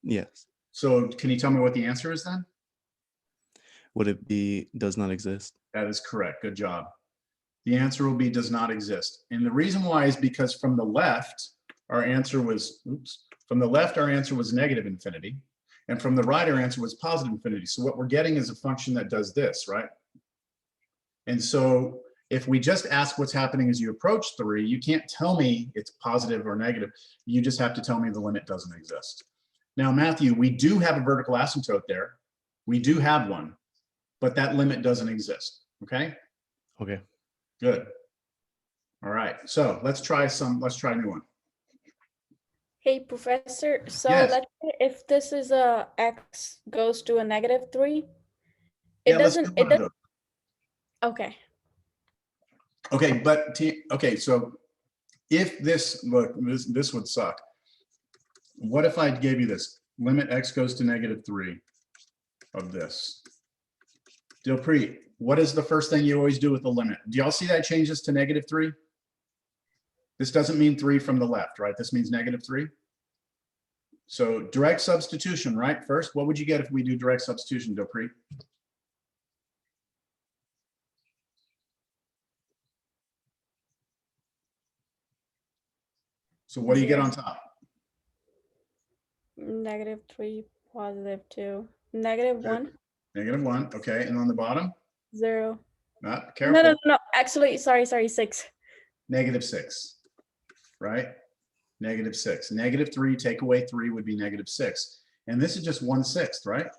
Yes. So can you tell me what the answer is then? Would it be does not exist? That is correct. Good job. The answer will be does not exist. And the reason why is because from the left, our answer was, from the left, our answer was negative infinity. And from the right, our answer was positive infinity. So what we're getting is a function that does this, right? And so if we just ask what's happening as you approach 3, you can't tell me it's positive or negative. You just have to tell me the limit doesn't exist. Now, Matthew, we do have a vertical asymptote there. We do have one, but that limit doesn't exist, okay? Okay. Good. All right, so let's try a new one. Hey, Professor, so Yes. let's say if this is a x goes to a -3, Yeah, let's do one of those. Okay. Okay, but okay, so if this, look, this would suck. What if I gave you this? Limit x goes to -3 of this. Dilpreet, what is the first thing you always do with the limit? Do y'all see that changes to -3? This doesn't mean 3 from the left, right? This means -3. So direct substitution, right? First, what would you get if we do direct substitution, Dilpreet? So what do you get on top? -3, +2, -1. -1, okay, and on the bottom? 0. Careful. No. Actually, sorry, 6. -6, right? -6. -3, take away 3 would be -6. And this is just 1/6, right?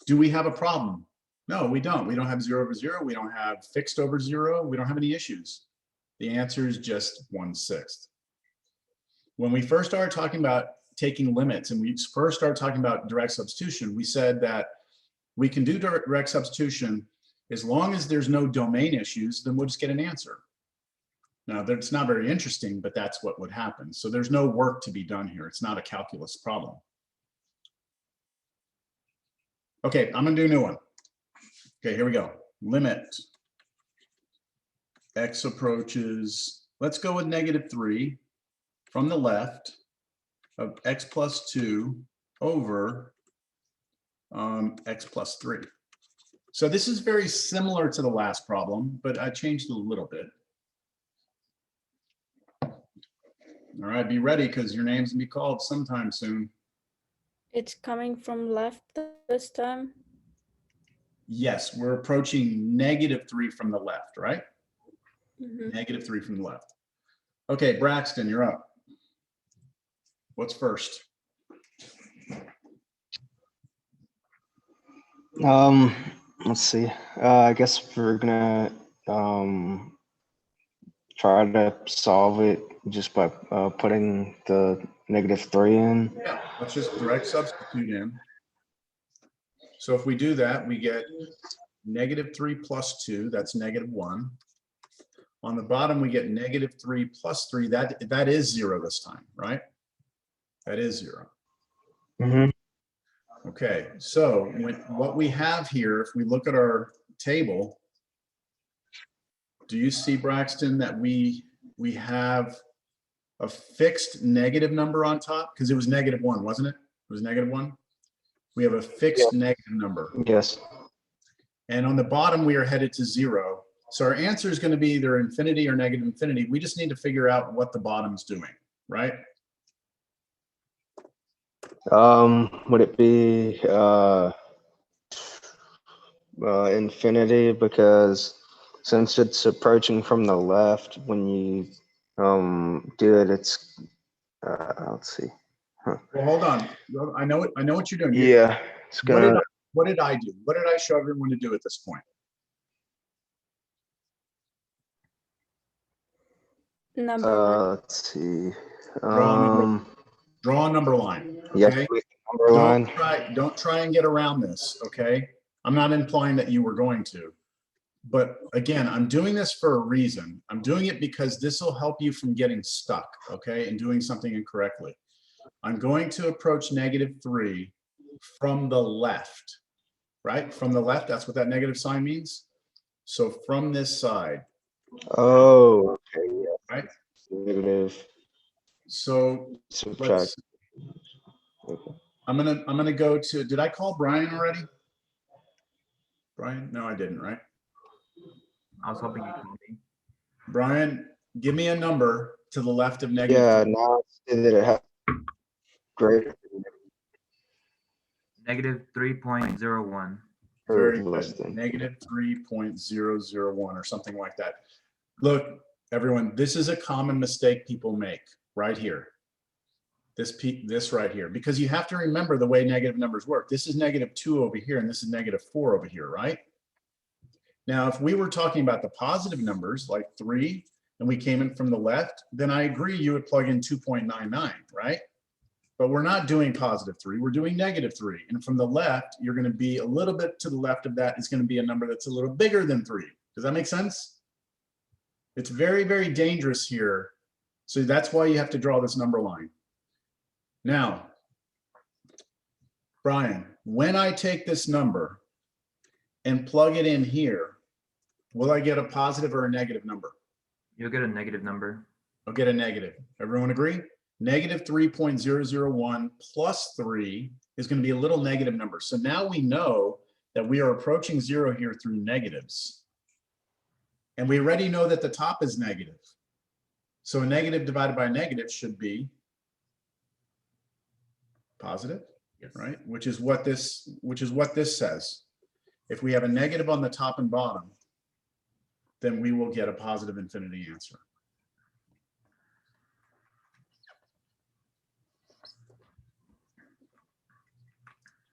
Do we have a problem? No, we don't. We don't have 0 over 0. We don't have fixed over 0. We don't have any issues. The answer is just 1/6. When we first started talking about taking limits and we first started talking about direct substitution, we said that we can do direct substitution as long as there's no domain issues, then we'll just get an answer. Now, that's not very interesting, but that's what would happen. So there's no work to be done here. It's not a calculus problem. Okay, I'm gonna do a new one. Okay, here we go. Limit x approaches, let's go with -3 from the left of x plus 2 over x plus 3. So this is very similar to the last problem, but I changed it a little bit. All right, be ready because your name's gonna be called sometime soon. It's coming from left this time. Yes, we're approaching -3 from the left, right? Mhm. -3 from the left. Okay, Braxton, you're up. What's first? Let's see. I guess we're gonna try to solve it just by putting the -3 in. Yeah, let's just direct substitute in. So if we do that, we get -3 plus 2, that's -1. On the bottom, we get -3 plus 3. That is 0 this time, right? That is 0. Mhm. Okay, so what we have here, if we look at our table, do you see, Braxton, that we have a fixed negative number on top? Because it was -1, wasn't it? It was -1. We have a fixed negative number. Yes. And on the bottom, we are headed to 0. So our answer is going to be either infinity or negative infinity. We just need to figure out what the bottom's doing, right? Would it be infinity, because since it's approaching from the left, when you do it, it's let's see. Huh. Well, hold on. I know what you're doing. Yeah, it's gonna. What did I do? What did I show everyone to do at this point? Number line. Let's see. Draw a number line. Yes, Okay? number line. Don't try and get around this, okay? I'm not implying that you were going to. But again, I'm doing this for a reason. I'm doing it because this will help you from getting stuck, okay, and doing something incorrectly. I'm going to approach -3 from the left, right? From the left, that's what that negative sign means. So from this side. Oh, okay. Yeah. Right? Negative. So Subtract. Okay. I'm gonna go to, did I call Brian already? Brian? No, I didn't, right? I was hoping you called me. Brian, give me a number to the left of -3. Yeah, now it's that it has greater. -3.01. Very good. -3.001 or something like that. Look, everyone, this is a common mistake people make right here. This right here, because you have to remember the way negative numbers work. This is -2 over here, and this is -4 over here, right? Now, if we were talking about the positive numbers like 3, and we came in from the left, then I agree you would plug in 2.99, right? But we're not doing +3, we're doing -3. And from the left, you're going to be a little bit to the left of that is going to be a number that's a little bigger than 3. Does that make sense? It's very, very dangerous here. So that's why you have to draw this number line. Now, Brian, when I take this number and plug it in here, will I get a positive or a negative number? You'll get a negative number. I'll get a negative. Everyone agree? -3.001 plus 3 is going to be a little negative number. So now we know that we are approaching 0 here through negatives. And we already know that the top is negative. So a negative divided by a negative should be positive, yes. Right? Which is what this says. If we have a negative on the top and bottom, then we will get a positive infinity answer.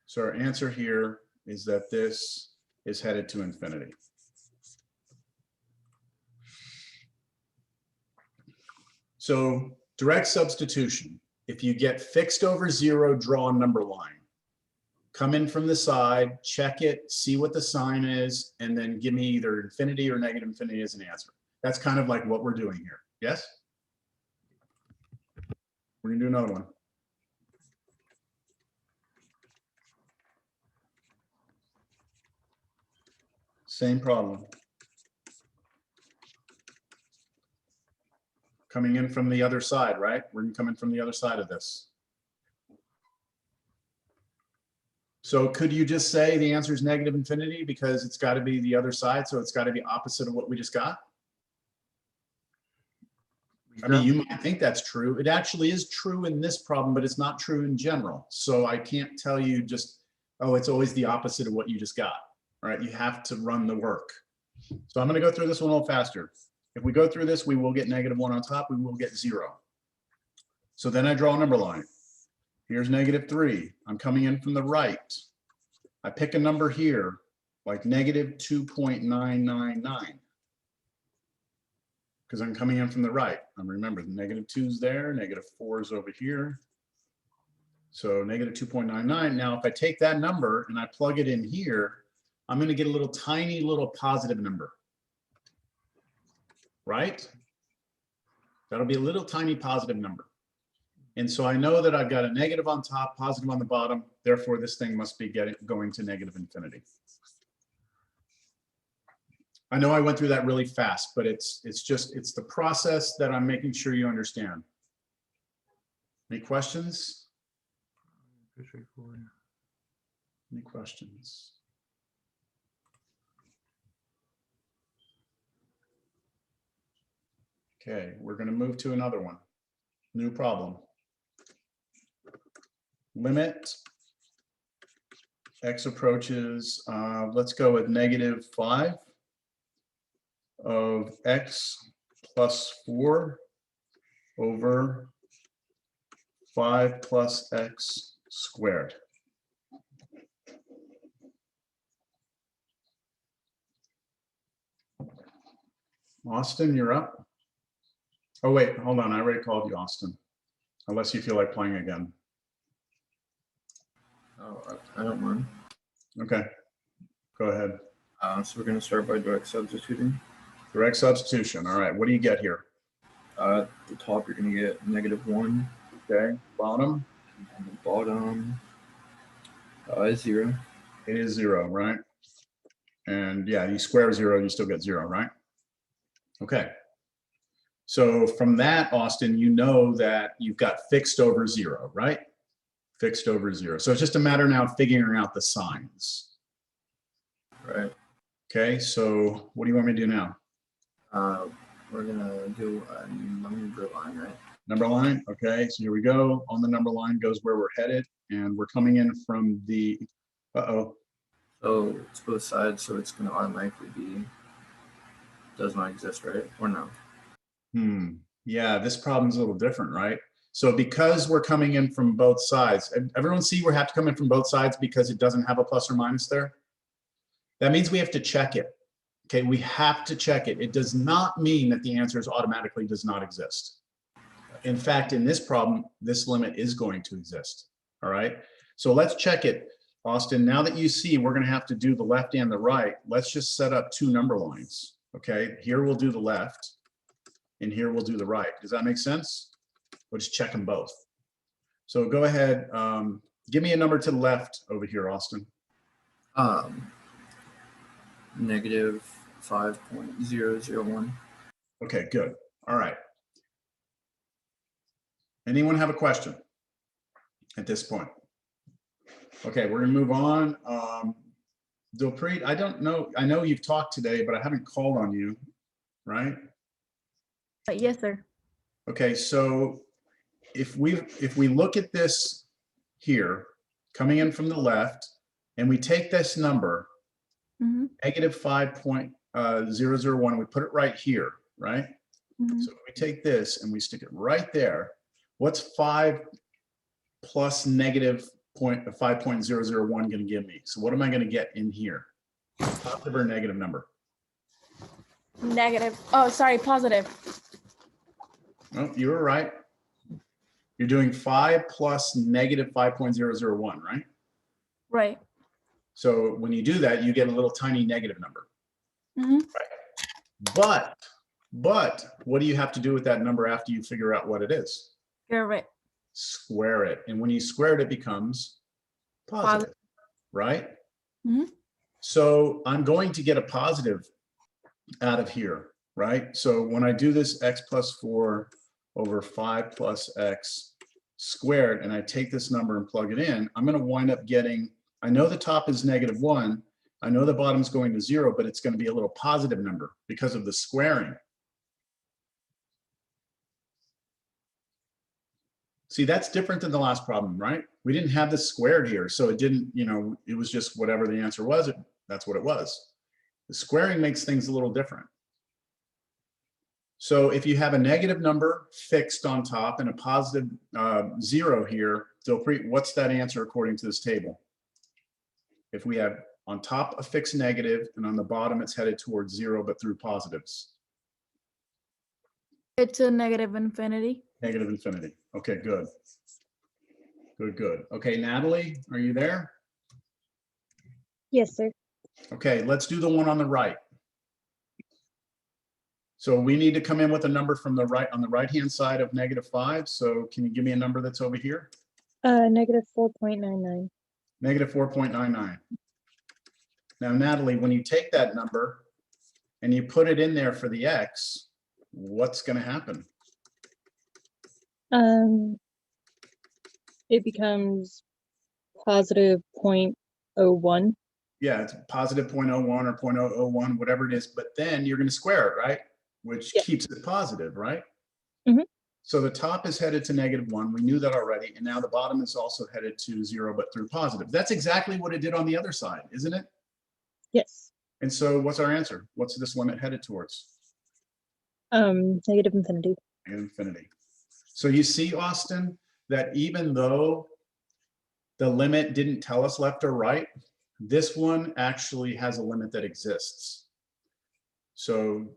So our answer here is that this is headed to infinity. So direct substitution. If you get fixed over 0, draw a number line. Come in from the side, check it, see what the sign is, and then give me either infinity or negative infinity as an answer. That's kind of like what we're doing here. Yes? We're gonna do another one. Same problem. Coming in from the other side, right? We're coming from the other side of this. So could you just say the answer is negative infinity because it's got to be the other side, so it's got to be opposite of what we just got? I mean, you might think that's true. It actually is true in this problem, but it's not true in general. So I can't tell you just, oh, it's always the opposite of what you just got, right? You have to run the work. So I'm going to go through this one a little faster. If we go through this, we will get -1 on top, we will get 0. So then I draw a number line. Here's -3. I'm coming in from the right. I pick a number here, like -2.999. Because I'm coming in from the right. Remember, the -2's there, -4 is over here. So -2.99. Now, if I take that number and I plug it in here, I'm going to get a little tiny little positive number. right? That'll be a little tiny positive number. And so I know that I've got a negative on top, positive on the bottom. Therefore, this thing must be going to negative infinity. I know I went through that really fast, but it's the process that I'm making sure you understand. Any questions? Any questions? Okay, we're going to move to another one. New problem. Limit x approaches, let's go with -5 of x plus 4 over 5 plus x squared. Austin, you're up. Oh, wait, hold on. I already called you, Austin. Unless you feel like playing again. Oh, I don't mind. Okay, go ahead. So we're going to start by direct substituting. Direct substitution. All right, what do you get here? At the top, you're going to get -1. Okay, bottom? And the bottom is 0. It is 0, right? And yeah, you square 0, you still get 0, right? Okay. So from that, Austin, you know that you've got fixed over 0, right? Fixed over 0. So it's just a matter now of figuring out the signs. Right. Okay, so what do you want me to do now? We're going to do a number line, right? Number line, okay, so here we go. On the number line goes where we're headed, and we're coming in from the, uh-oh. So it's both sides, so it's going to automatically be, does not exist, right? Or no? Yeah, this problem's a little different, right? So because we're coming in from both sides, everyone see we have to come in from both sides because it doesn't have a plus or minus there? That means we have to check it. Okay, we have to check it. It does not mean that the answer is automatically does not exist. In fact, in this problem, this limit is going to exist. All right, so let's check it. Austin, now that you see we're going to have to do the left and the right, let's just set up 2 number lines. Okay, here we'll do the left, and here we'll do the right. Does that make sense? We'll just check them both. So go ahead, give me a number to the left over here, Austin. -5.001. Okay, good. All right. Anyone have a question at this point? Okay, we're gonna move on. Dilpreet, I don't know. I know you've talked today, but I haven't called on you, right? Yes, sir. Okay, so if we look at this here, coming in from the left, and we take this number, -5.001, we put it right here, right? So if we take this and we stick it right there, what's 5 plus -5.001 going to give me? So what am I going to get in here? Positive or negative number? Negative. Oh, sorry, positive. Oh, you were right. You're doing 5 plus -5.001, right? Right. So when you do that, you get a little tiny negative number. Right. But what do you have to do with that number after you figure out what it is? Square it. Square it. And when you square it, it becomes positive, right? So I'm going to get a positive out of here, right? So when I do this x plus 4 over 5 plus x squared, and I take this number and plug it in, I'm going to wind up getting, I know the top is -1. I know the bottom's going to 0, but it's going to be a little positive number because of the squaring. See, that's different than the last problem, right? We didn't have this squared here, so it didn't, you know, it was just whatever the answer was, that's what it was. The squaring makes things a little different. So if you have a negative number fixed on top and a positive 0 here, Dilpreet, what's that answer according to this table? If we have on top a fixed negative and on the bottom it's headed towards 0 but through positives. It's a negative infinity. Negative infinity. Okay, good. Good. Okay, Natalie, are you there? Yes, sir. Okay, let's do the one on the right. So we need to come in with a number from the right, on the right-hand side of -5. So can you give me a number that's over here? Negative 4.99. Negative 4.99. Now, Natalie, when you take that number and you put it in there for the x, what's going to happen? It becomes positive 0.01. Yeah, it's positive 0.01 or 0.001, whatever it is, but then you're going to square it, right? Which keeps it positive, right? Mhm. So the top is headed to -1. We knew that already. And now the bottom is also headed to 0, but through positive. That's exactly what it did on the other side, isn't it? Yes. And so what's our answer? What's this limit headed towards? Negative infinity. Infinity. So you see, Austin, that even though the limit didn't tell us left or right, this one actually has a limit that exists. So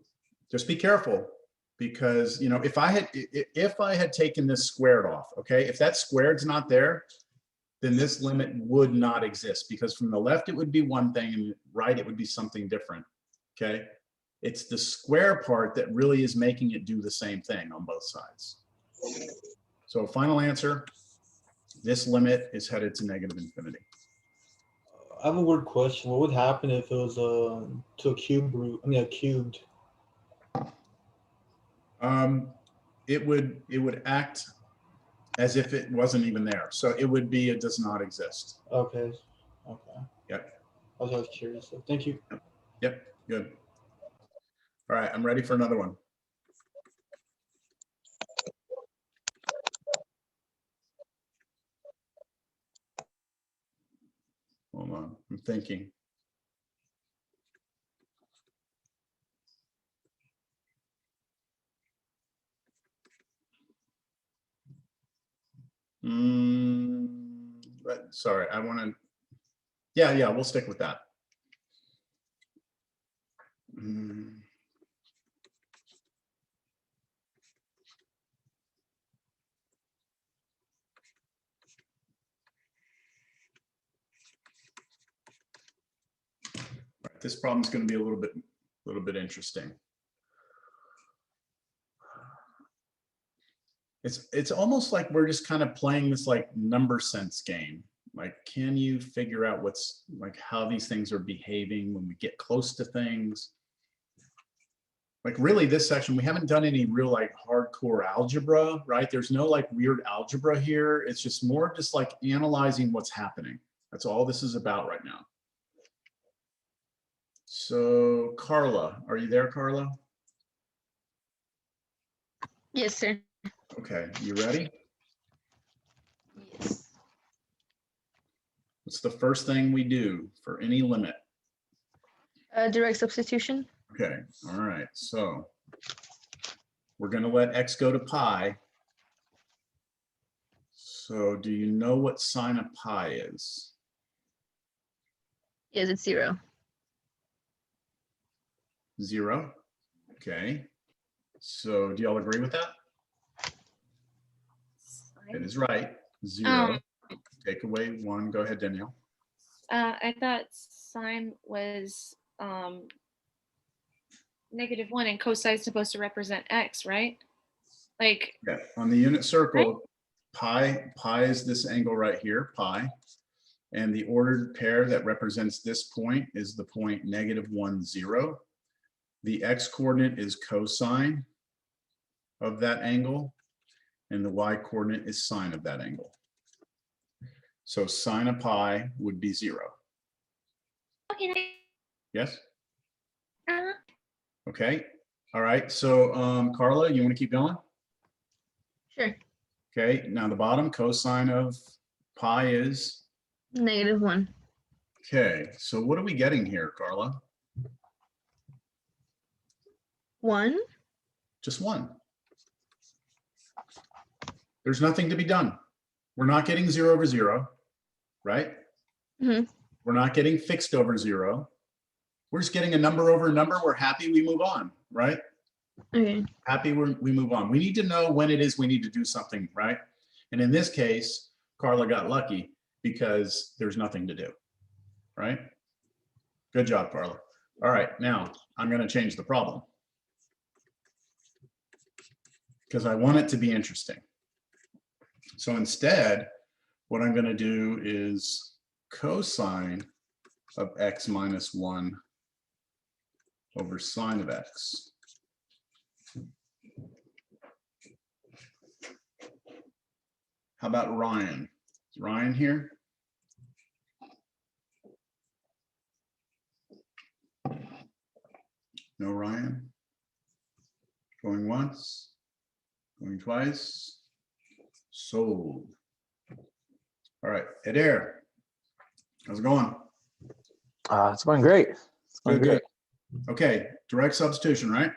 just be careful, because if I had taken this squared off, okay, if that squared's not there, then this limit would not exist, because from the left it would be one thing and right it would be something different. Okay, it's the square part that really is making it do the same thing on both sides. So final answer, this limit is headed to negative infinity. I have a weird question. What would happen if it was to a cube root? I mean, a cubed. It would act as if it wasn't even there. So it would be, it does not exist. Okay. Okay. Yep. I was always curious. So thank you. Yep. Good. All right. I'm ready for another one. Hold on. I'm thinking. But sorry, I want to. Yeah, we'll stick with that. Right, this problem is going to be a little bit interesting. It's almost like we're just kind of playing this like number sense game. Like, can you figure out what's like how these things are behaving when we get close to things? Like really this section, we haven't done any real like hardcore algebra, right? There's no like weird algebra here. It's just more just like analyzing what's happening. That's all this is about right now. So Carla, are you there, Carla? Yes, sir. Okay, you ready? Yes. What's the first thing we do for any limit? Direct substitution. Okay, all right, so we're going to let x go to pi. So do you know what sine of pi is? Yes, it's 0. 0. Okay, so do y'all agree with that? It is right. 0. Take away 1. Go ahead, Danielle. I thought sine was -1 and cosine is supposed to represent x, right? Like, yeah, on the unit circle, pi is this angle right here, pi. And the ordered pair that represents this point is the point -1, 0. The x coordinate is cosine of that angle, and the y coordinate is sine of that angle. So sine of pi would be 0. okay. Yes? Okay. All right. So Carla, you want to keep going? Sure. Okay. Now the bottom cosine of pi is? -1. Okay. So what are we getting here, Carla? 1. Just 1. There's nothing to be done. We're not getting 0 over 0, right? Mm-hmm. We're not getting fixed over 0. We're just getting a number over a number. We're happy, we move on, right? Okay. Happy, we move on. We need to know when it is we need to do something, right? And in this case, Carla got lucky because there's nothing to do, right? Good job, Carla. All right, now I'm going to change the problem. because I want it to be interesting. So instead, what I'm going to do is cosine of x minus 1 over sine of x. How about Ryan? Is Ryan here? No Ryan? Going once, going twice, sold. All right, Adair, how's it going? It's going great. It's going Good, great. good. Okay, direct substitution, right?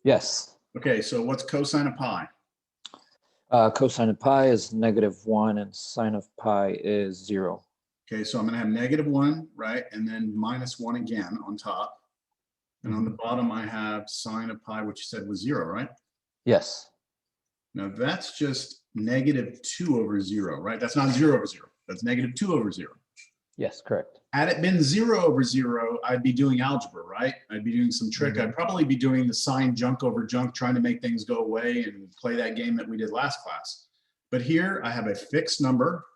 Yes. Okay, so what's cosine of pi? Cosine of pi is -1 and sine of pi is 0. Okay, so I'm gonna have -1, right? And then -1 again on top. And on the bottom, I have sine of pi, which you said was 0, right? Yes. Now that's just -2 over 0, right? That's not 0 over 0. That's -2 over 0. Yes, correct. Had it been 0 over 0, I'd be doing algebra, right? I'd be doing some trick. I'd probably be doing the sine junk over junk, trying to make things go away and play that game that we did last class. But here I have a fixed number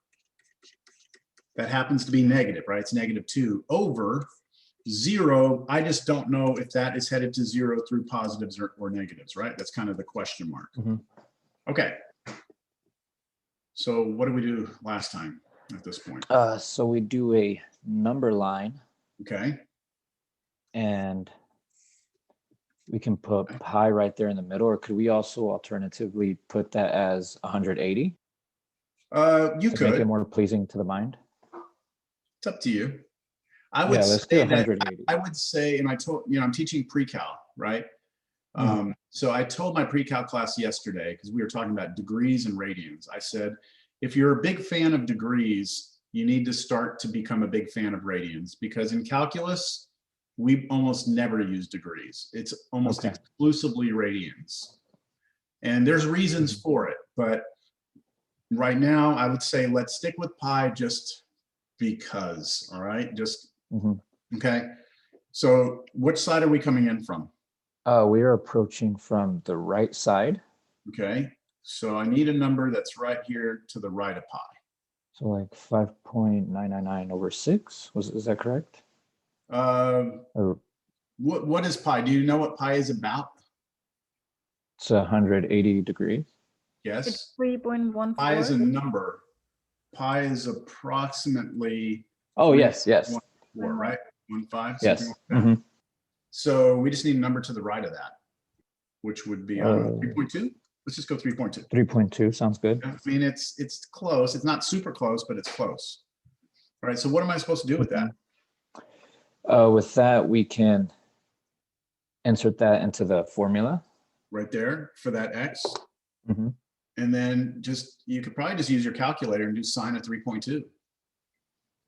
that happens to be negative, right? It's -2 over 0. I just don't know if that is headed to 0 through positives or negatives, right? That's kind of the question mark. Okay. So what did we do last time at this point? So we do a number line. Okay. And we can put pi right there in the middle, or could we also alternatively put that as 180? You to could. make it more pleasing to the mind. It's up to you. I would let's do say that 180. I would say, and I told, I'm teaching pre-cal, right? So I told my pre-cal class yesterday, because we were talking about degrees and radians. I said, if you're a big fan of degrees, you need to start to become a big fan of radians, because in calculus, we almost never use degrees. It's almost exclusively radians. And there's reasons for it, but right now I would say let's stick with pi just because, all right? Just, okay. So which side are we coming in from? We are approaching from the right side. Okay, so I need a number that's right here to the right of pi. So like 5.999 over 6, is that correct? What is pi? Do you know what pi is about? It's 180 degrees. Yes. It's 3.14. Pi is a number. Pi is approximately. Oh, yes. 1.4, right? 1.5. Yes. Like that. So we just need a number to the right of that, which would be 3.2. Let's just go 3.2. 3.2 sounds good. I mean, it's close. It's not super close, but it's close. All right. So what am I supposed to do with that? With that, we can insert that into the formula. Right there for that x. And then you could probably just use your calculator and do sine of 3.2.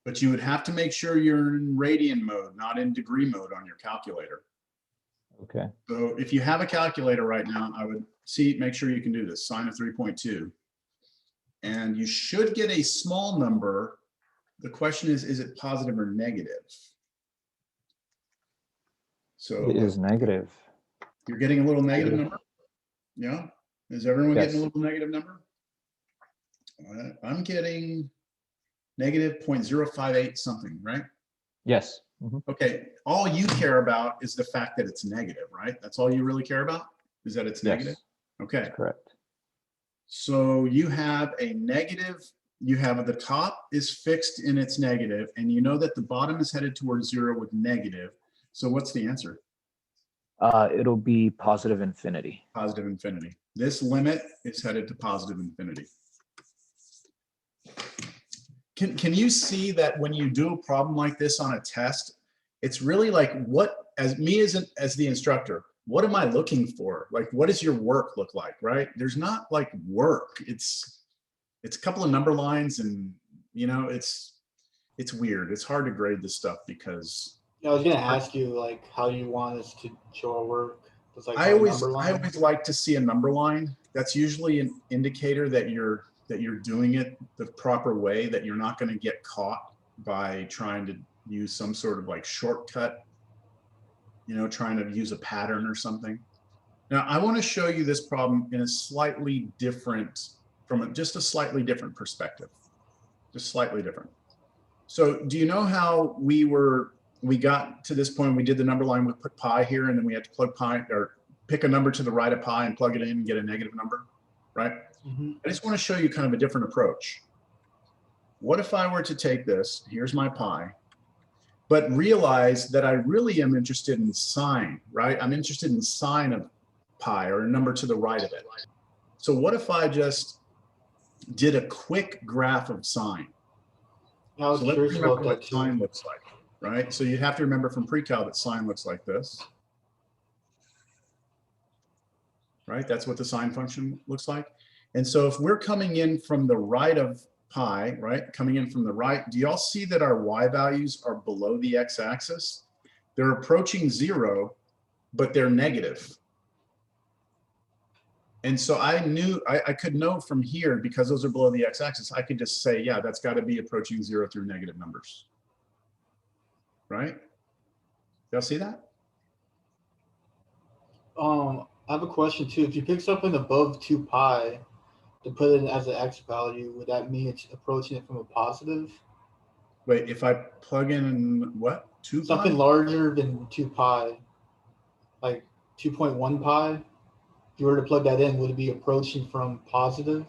But you would have to make sure you're in radian mode, not in degree mode on your calculator. Okay. So if you have a calculator right now, I would make sure you can do this, sine of 3.2. And you should get a small number. The question is it positive or negative? So it is negative. You're getting a little negative number? Yeah. Is everyone getting a little negative number? I'm getting negative 0.058 something, right? Yes. Okay. All you care about is the fact that it's negative, right? That's all you really care about, is that it's negative? Okay. That's correct. So you have a negative, you have the top is fixed in its negative, and you know that the bottom is headed towards 0 with negative. So what's the answer? It'll be positive infinity. Positive infinity. This limit is headed to positive infinity. Can you see that when you do a problem like this on a test, it's really like as the instructor, what am I looking for? Like, what does your work look like, right? There's not like work. It's a couple of number lines, and it's weird. It's hard to grade this stuff because I was gonna ask you like how you want us to show our work. Like I always like to see a number line. That's usually an indicator that you're doing it the proper way, that you're not going to get caught by trying to use some sort of like shortcut, trying to use a pattern or something. Now, I want to show you this problem in a slightly different, just a slightly different perspective, just slightly different. So do you know how we got to this point, we did the number line, we put pi here, and then we had to plug pi, or pick a number to the right of pi and plug it in and get a negative number, right? I just want to show you kind of a different approach. What if I were to take this, here's my pi, but realize that I really am interested in sine, right? I'm interested in sine of pi, or a number to the right of it. So what if I just did a quick graph of sine? I was So let's curious remember about what that too. sine looks like, right? So you have to remember from pre-cal that sine looks like this. Right, that's what the sine function looks like. And so if we're coming in from the right of pi, right, coming in from the right, do y'all see that our y values are below the x-axis? They're approaching 0, but they're negative. And so I knew, I could know from here, because those are below the x-axis, I could just say, yeah, that's got to be approaching 0 through negative numbers. Right? Y'all see that? I have a question too. If you pick something above 2 pi to put it as an x value, would that mean it's approaching it from a positive? Wait, if I plug in what? 2 pi? Something larger than 2 pi, like 2.1 pi. If you were to plug that in, would it be approaching from positive?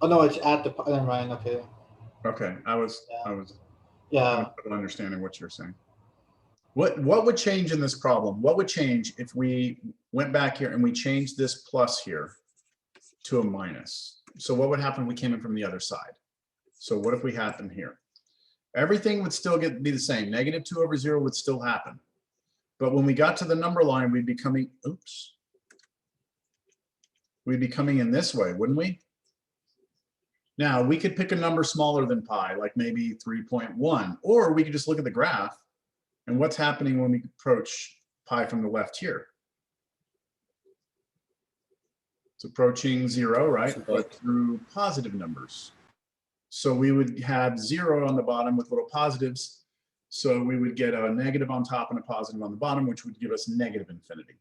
Oh no, it's at the, never mind, okay. Okay, I was Yeah. understanding what you're saying. What would change in this problem? What would change if we went back here and we changed this plus here to a minus? So what would happen if we came in from the other side? So what if we happened here? Everything would still be the same. Negative 2 over 0 would still happen. But when we got to the number line, we'd be coming, oops. We'd be coming in this way, wouldn't we? Now, we could pick a number smaller than pi, like maybe 3.1, or we could just look at the graph. And what's happening when we approach pi from the left here? It's approaching 0, right? But through positive numbers. So we would have 0 on the bottom with little positives. So we would get a negative on top and a positive on the bottom, which would give us negative infinity.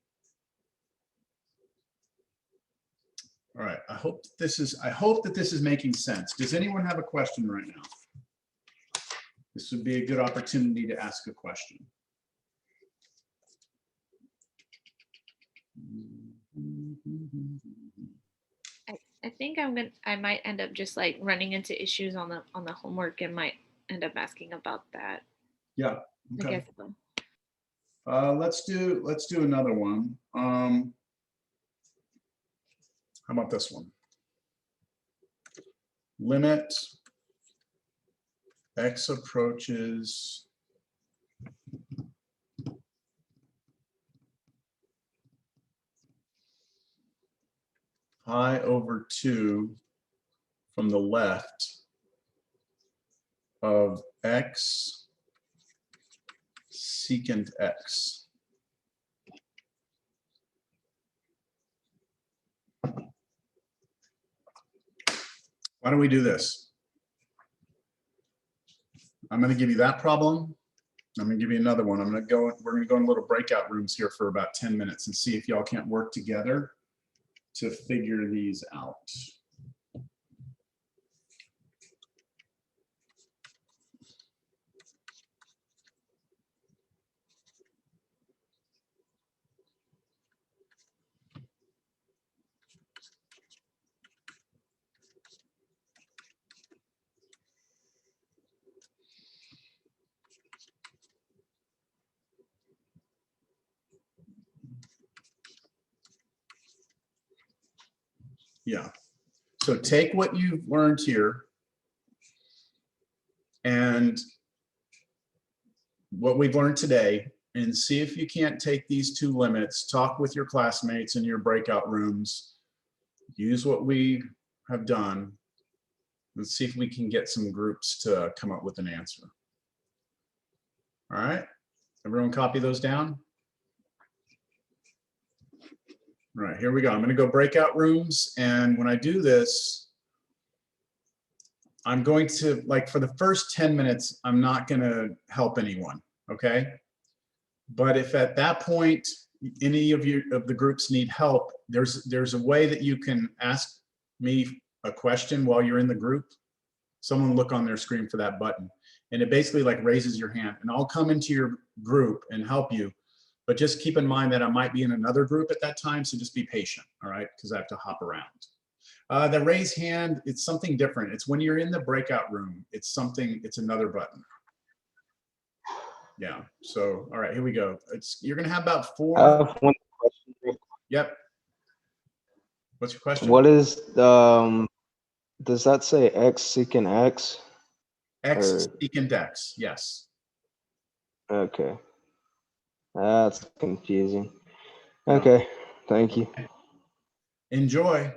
All right, I hope that this is making sense. Does anyone have a question right now? This would be a good opportunity to ask a question. I think I might end up just like running into issues on the homework and might end up asking about that. Yeah. Okay. I guess so. Let's do another one. How about this one? Limit x approaches pi over 2 from the left of x secant x. Why don't we do this? I'm going to give you that problem. I'm going to give you another one. We're going to go in little breakout rooms here for about 10 minutes and see if y'all can't work together to figure these out. Yeah. So take what you've learned here and what we've learned today and see if you can't take these two limits, talk with your classmates in your breakout rooms, use what we have done. Let's see if we can get some groups to come up with an answer. All right, everyone copy those down? All right, here we go. I'm going to go breakout rooms. And when I do this, I'm going to, like, for the first 10 minutes, I'm not going to help anyone. Okay. But if at that point, any of the groups need help, there's a way that you can ask me a question while you're in the group. Someone look on their screen for that button. And it basically like raises your hand, and I'll come into your group and help you. But just keep in mind that I might be in another group at that time, so just be patient, all right? Because I have to hop around. The raise hand, it's something different. It's when you're in the breakout room. It's another button. Yeah, so, all right, here we go. You're gonna have about 4. I have one question. Yep. What's your question? What is, does that say X secant X? X Or- secant X, yes. Okay. That's confusing. Okay, thank you. Enjoy.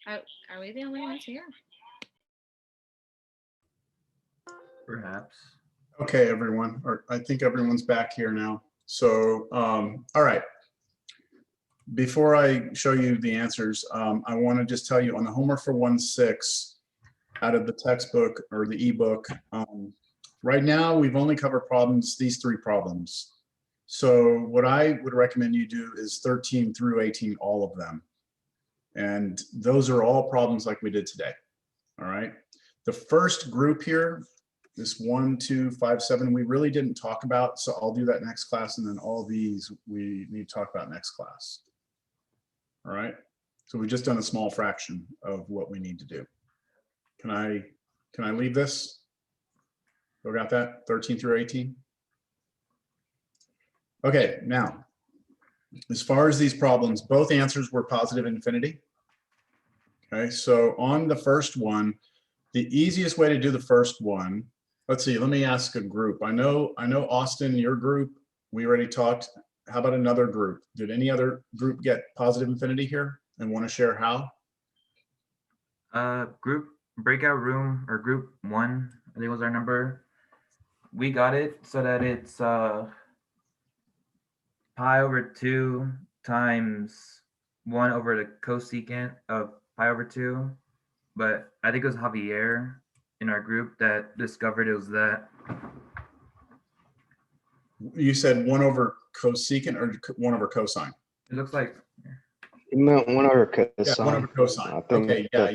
Are we the only ones here? Perhaps. Okay, everyone, or I think everyone's back here now. So, all right. Before I show you the answers, I want to just tell you on the homework for 1-6 out of the textbook or the ebook, right now we've only covered these 3 problems. So what I would recommend you do is 13 through 18, all of them. And those are all problems like we did today. All right. The first group here, this 1, 2, 5, 7, we really didn't talk about. So I'll do that next class. And then all these we need to talk about next class. All right. So we've just done a small fraction of what we need to do. Can I leave this? We got that 13 through 18. Okay. Now, as far as these problems, both answers were positive infinity. Okay, so on the first one, the easiest way to do the first one, let's see, let me ask a group. I know Austin, your group, we already talked. How about another group? Did any other group get positive infinity here and want to share how? Group breakout room or group 1, I think was our number. We got it so that it's pi over 2 times 1 over the cosecant of pi over 2. But I think it was Javier in our group that discovered it was that. You said 1 over cosecant or 1 over cosine? It looks like. You meant 1 over cosine. Yeah, 1 over cosine. Okay, yeah,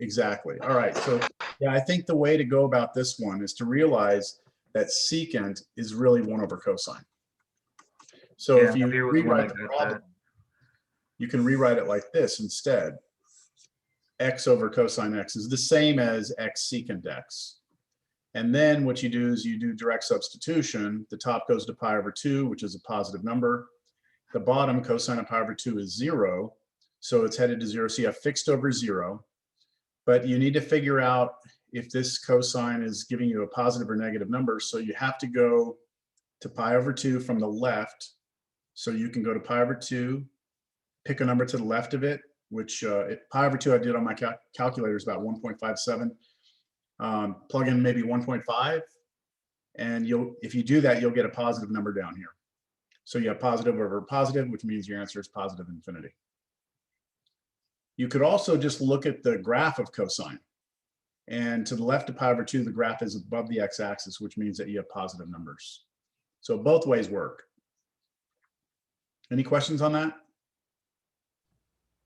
exactly. All right, so yeah, I think the way to go about this one is to realize that secant is really 1 over cosine. So Yeah, if you Javier was rewrite the the one that got problem, that. you can rewrite it like this instead. X over cosine x is the same as x secant x. And then what you do is you do direct substitution. The top goes to pi over 2, which is a positive number. The bottom, cosine of pi over 2, is 0. So it's headed to 0. So you have fixed over 0. But you need to figure out if this cosine is giving you a positive or negative number. So you have to go to pi over 2 from the left. So you can go to pi over 2, pick a number to the left of it, which pi over 2 I did on my calculator is about 1.57. Plug in maybe 1.5, and if you do that, you'll get a positive number down here. So you have positive over positive, which means your answer is positive infinity. You could also just look at the graph of cosine. And to the left of pi over 2, the graph is above the x-axis, which means that you have positive numbers. So both ways work. Any questions on that?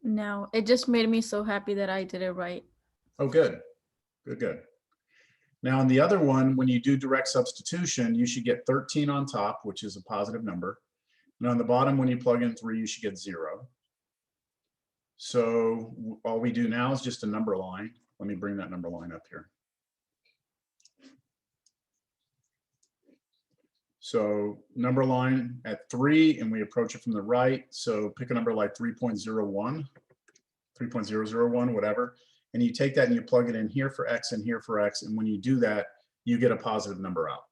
No, it just made me so happy that I did it right. Oh, good. Good. Now, on the other one, when you do direct substitution, you should get 13 on top, which is a positive number. And on the bottom, when you plug in 3, you should get 0. So all we do now is just a number line. Let me bring that number line up here. So number line at 3, and we approach it from the right. So pick a number like 3.01, 3.001, whatever. And you take that and you plug it in here for x and here for x. And when you do that, you get a positive number out,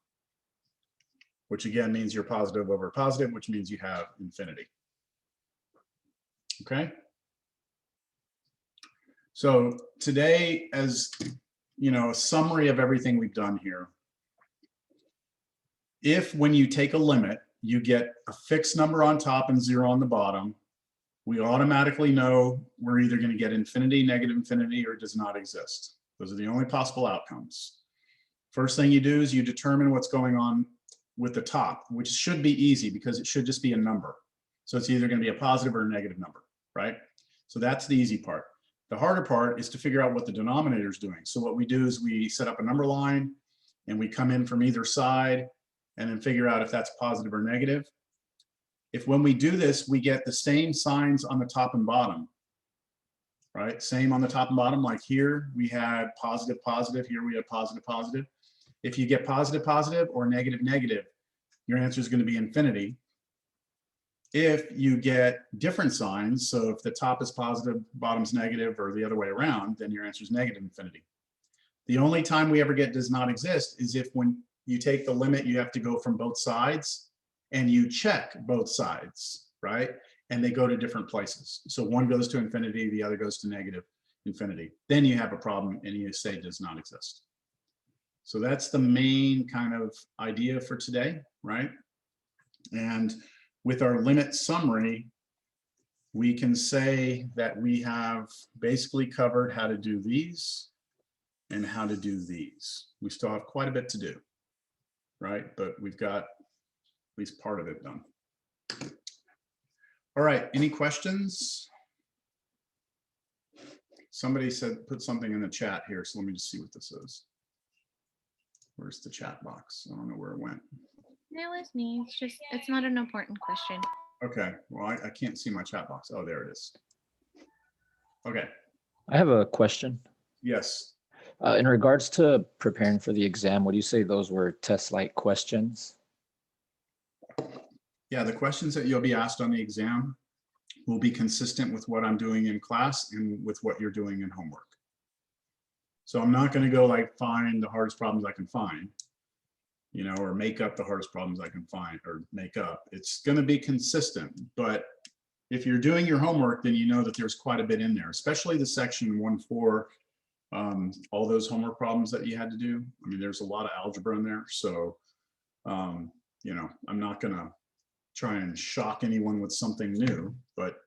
which again means you're positive over positive, which means you have infinity. Okay. So today, as you know, a summary of everything we've done here. If when you take a limit, you get a fixed number on top and 0 on the bottom, we automatically know we're either going to get infinity, negative infinity, or it does not exist. Those are the only possible outcomes. First thing you do is you determine what's going on with the top, which should be easy because it should just be a number. So it's either going to be a positive or a negative number, right? So that's the easy part. The harder part is to figure out what the denominator is doing. So what we do is we set up a number line and we come in from either side and then figure out if that's positive or negative. If when we do this, we get the same signs on the top and bottom, right? Same on the top and bottom, like here we had positive, positive, here we have positive, positive. If you get positive, positive or negative, negative, your answer is going to be infinity. If you get different signs, so if the top is positive, bottom's negative, or the other way around, then your answer is negative infinity. The only time we ever get does not exist is if when you take the limit, you have to go from both sides and you check both sides, right? And they go to different places. So one goes to infinity, the other goes to negative. infinity. Then you have a problem and you say does not exist. So that's the main kind of idea for today, right? And with our limit summary, we can say that we have basically covered how to do these and how to do these. We still have quite a bit to do, right? But we've got at least part of it done. All right, any questions? Somebody said, put something in the chat here, so let me just see what this is. Where's the chat box? I don't know where it went. No, it's me. It's just, it's not an important question. Okay, well, I can't see my chat box. Oh, there it is. Okay, I have a question. yes. In regards to preparing for the exam, would you say those were test-like questions? Yeah, the questions that you'll be asked on the exam will be consistent with what I'm doing in class and with what you're doing in homework. So I'm not going to go like find the hardest problems I can find, you know, or make up the hardest problems I can find or make up. It's going to be consistent, but if you're doing your homework, then you know that there's quite a bit in there, especially the section 1.4, all those homework problems that you had to do. I mean, there's a lot of algebra in there. So, you know, I'm not going to try and shock anyone with something new, but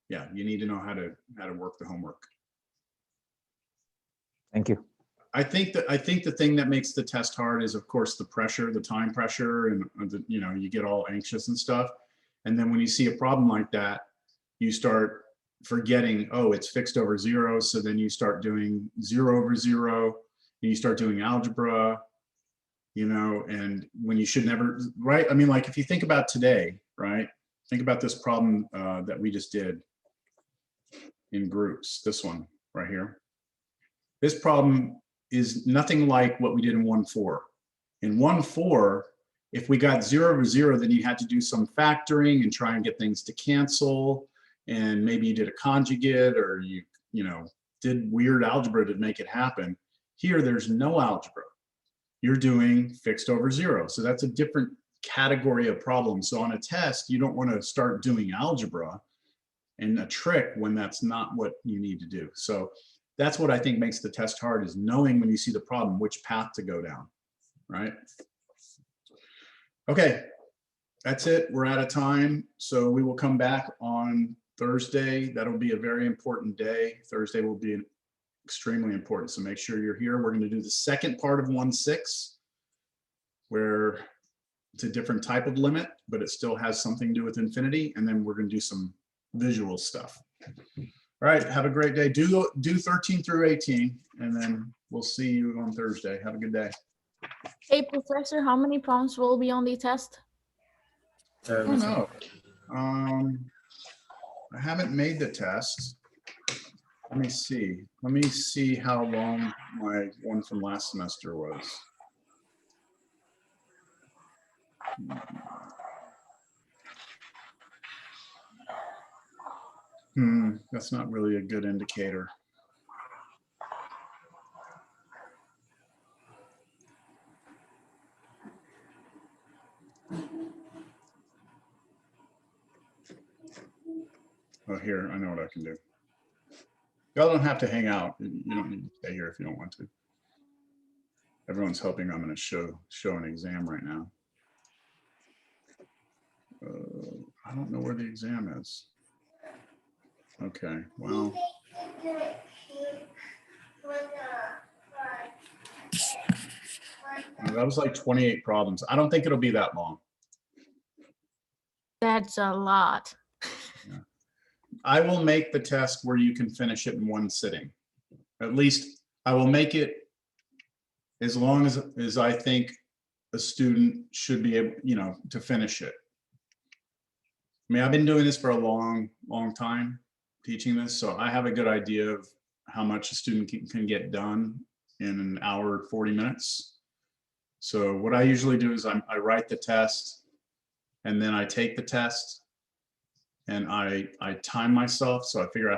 yeah, you need to know how to work the homework. Thank you. I think the thing that makes the test hard is, of course, the pressure, the time pressure, and you know, you get all anxious and stuff. And then when you see a problem like that, you start forgetting, oh, it's fixed over 0. So then you start doing 0 over 0, and you start doing algebra, you know, and when you should never, right? I mean, like if you think about today, right? Think about this problem that we just did in groups, this one right here. This problem is nothing like what we did in 1.4. In 1.4, if we got 0 over 0, then you had to do some factoring and try and get things to cancel. And maybe you did a conjugate, or you know, did weird algebra to make it happen. Here, there's no algebra. You're doing fixed over 0. So that's a different category of problem. So on a test, you don't want to start doing algebra and a trick when that's not what you need to do. So that's what I think makes the test hard, is knowing when you see the problem, which path to go down, right? Okay, that's it. We're out of time. So we will come back on Thursday. That'll be a very important day. Thursday will be extremely important. So make sure you're here. We're going to do the second part of 1.6, where it's a different type of limit, but it still has something to do with infinity. And then we're going to do some visual stuff. All right, have a great day. Do 13 through 18, and then we'll see you on Thursday. Have a good day. Hey, Professor, how many problems will be on the test? I don't know. I haven't made the test. Let me see. Let me see how long my one from last semester was. That's not really a good indicator. Oh, here, I know what I can do. Y'all don't have to hang out. You don't need to stay here if you don't want to. Everyone's hoping I'm going to show an exam right now. I don't know where the exam is. Okay, well. That was like 28 problems. I don't think it'll be that long. That's a lot. Yeah. I will make the test where you can finish it in one sitting. At least I will make it as long as I think a student should be able, you know, to finish it. I mean, I've been doing this for a long time, teaching this, so I have a good idea of how much a student can get done in an hour, 40 minutes. So what I usually do is I write the test, and then I take the test, and I time myself, so I figure out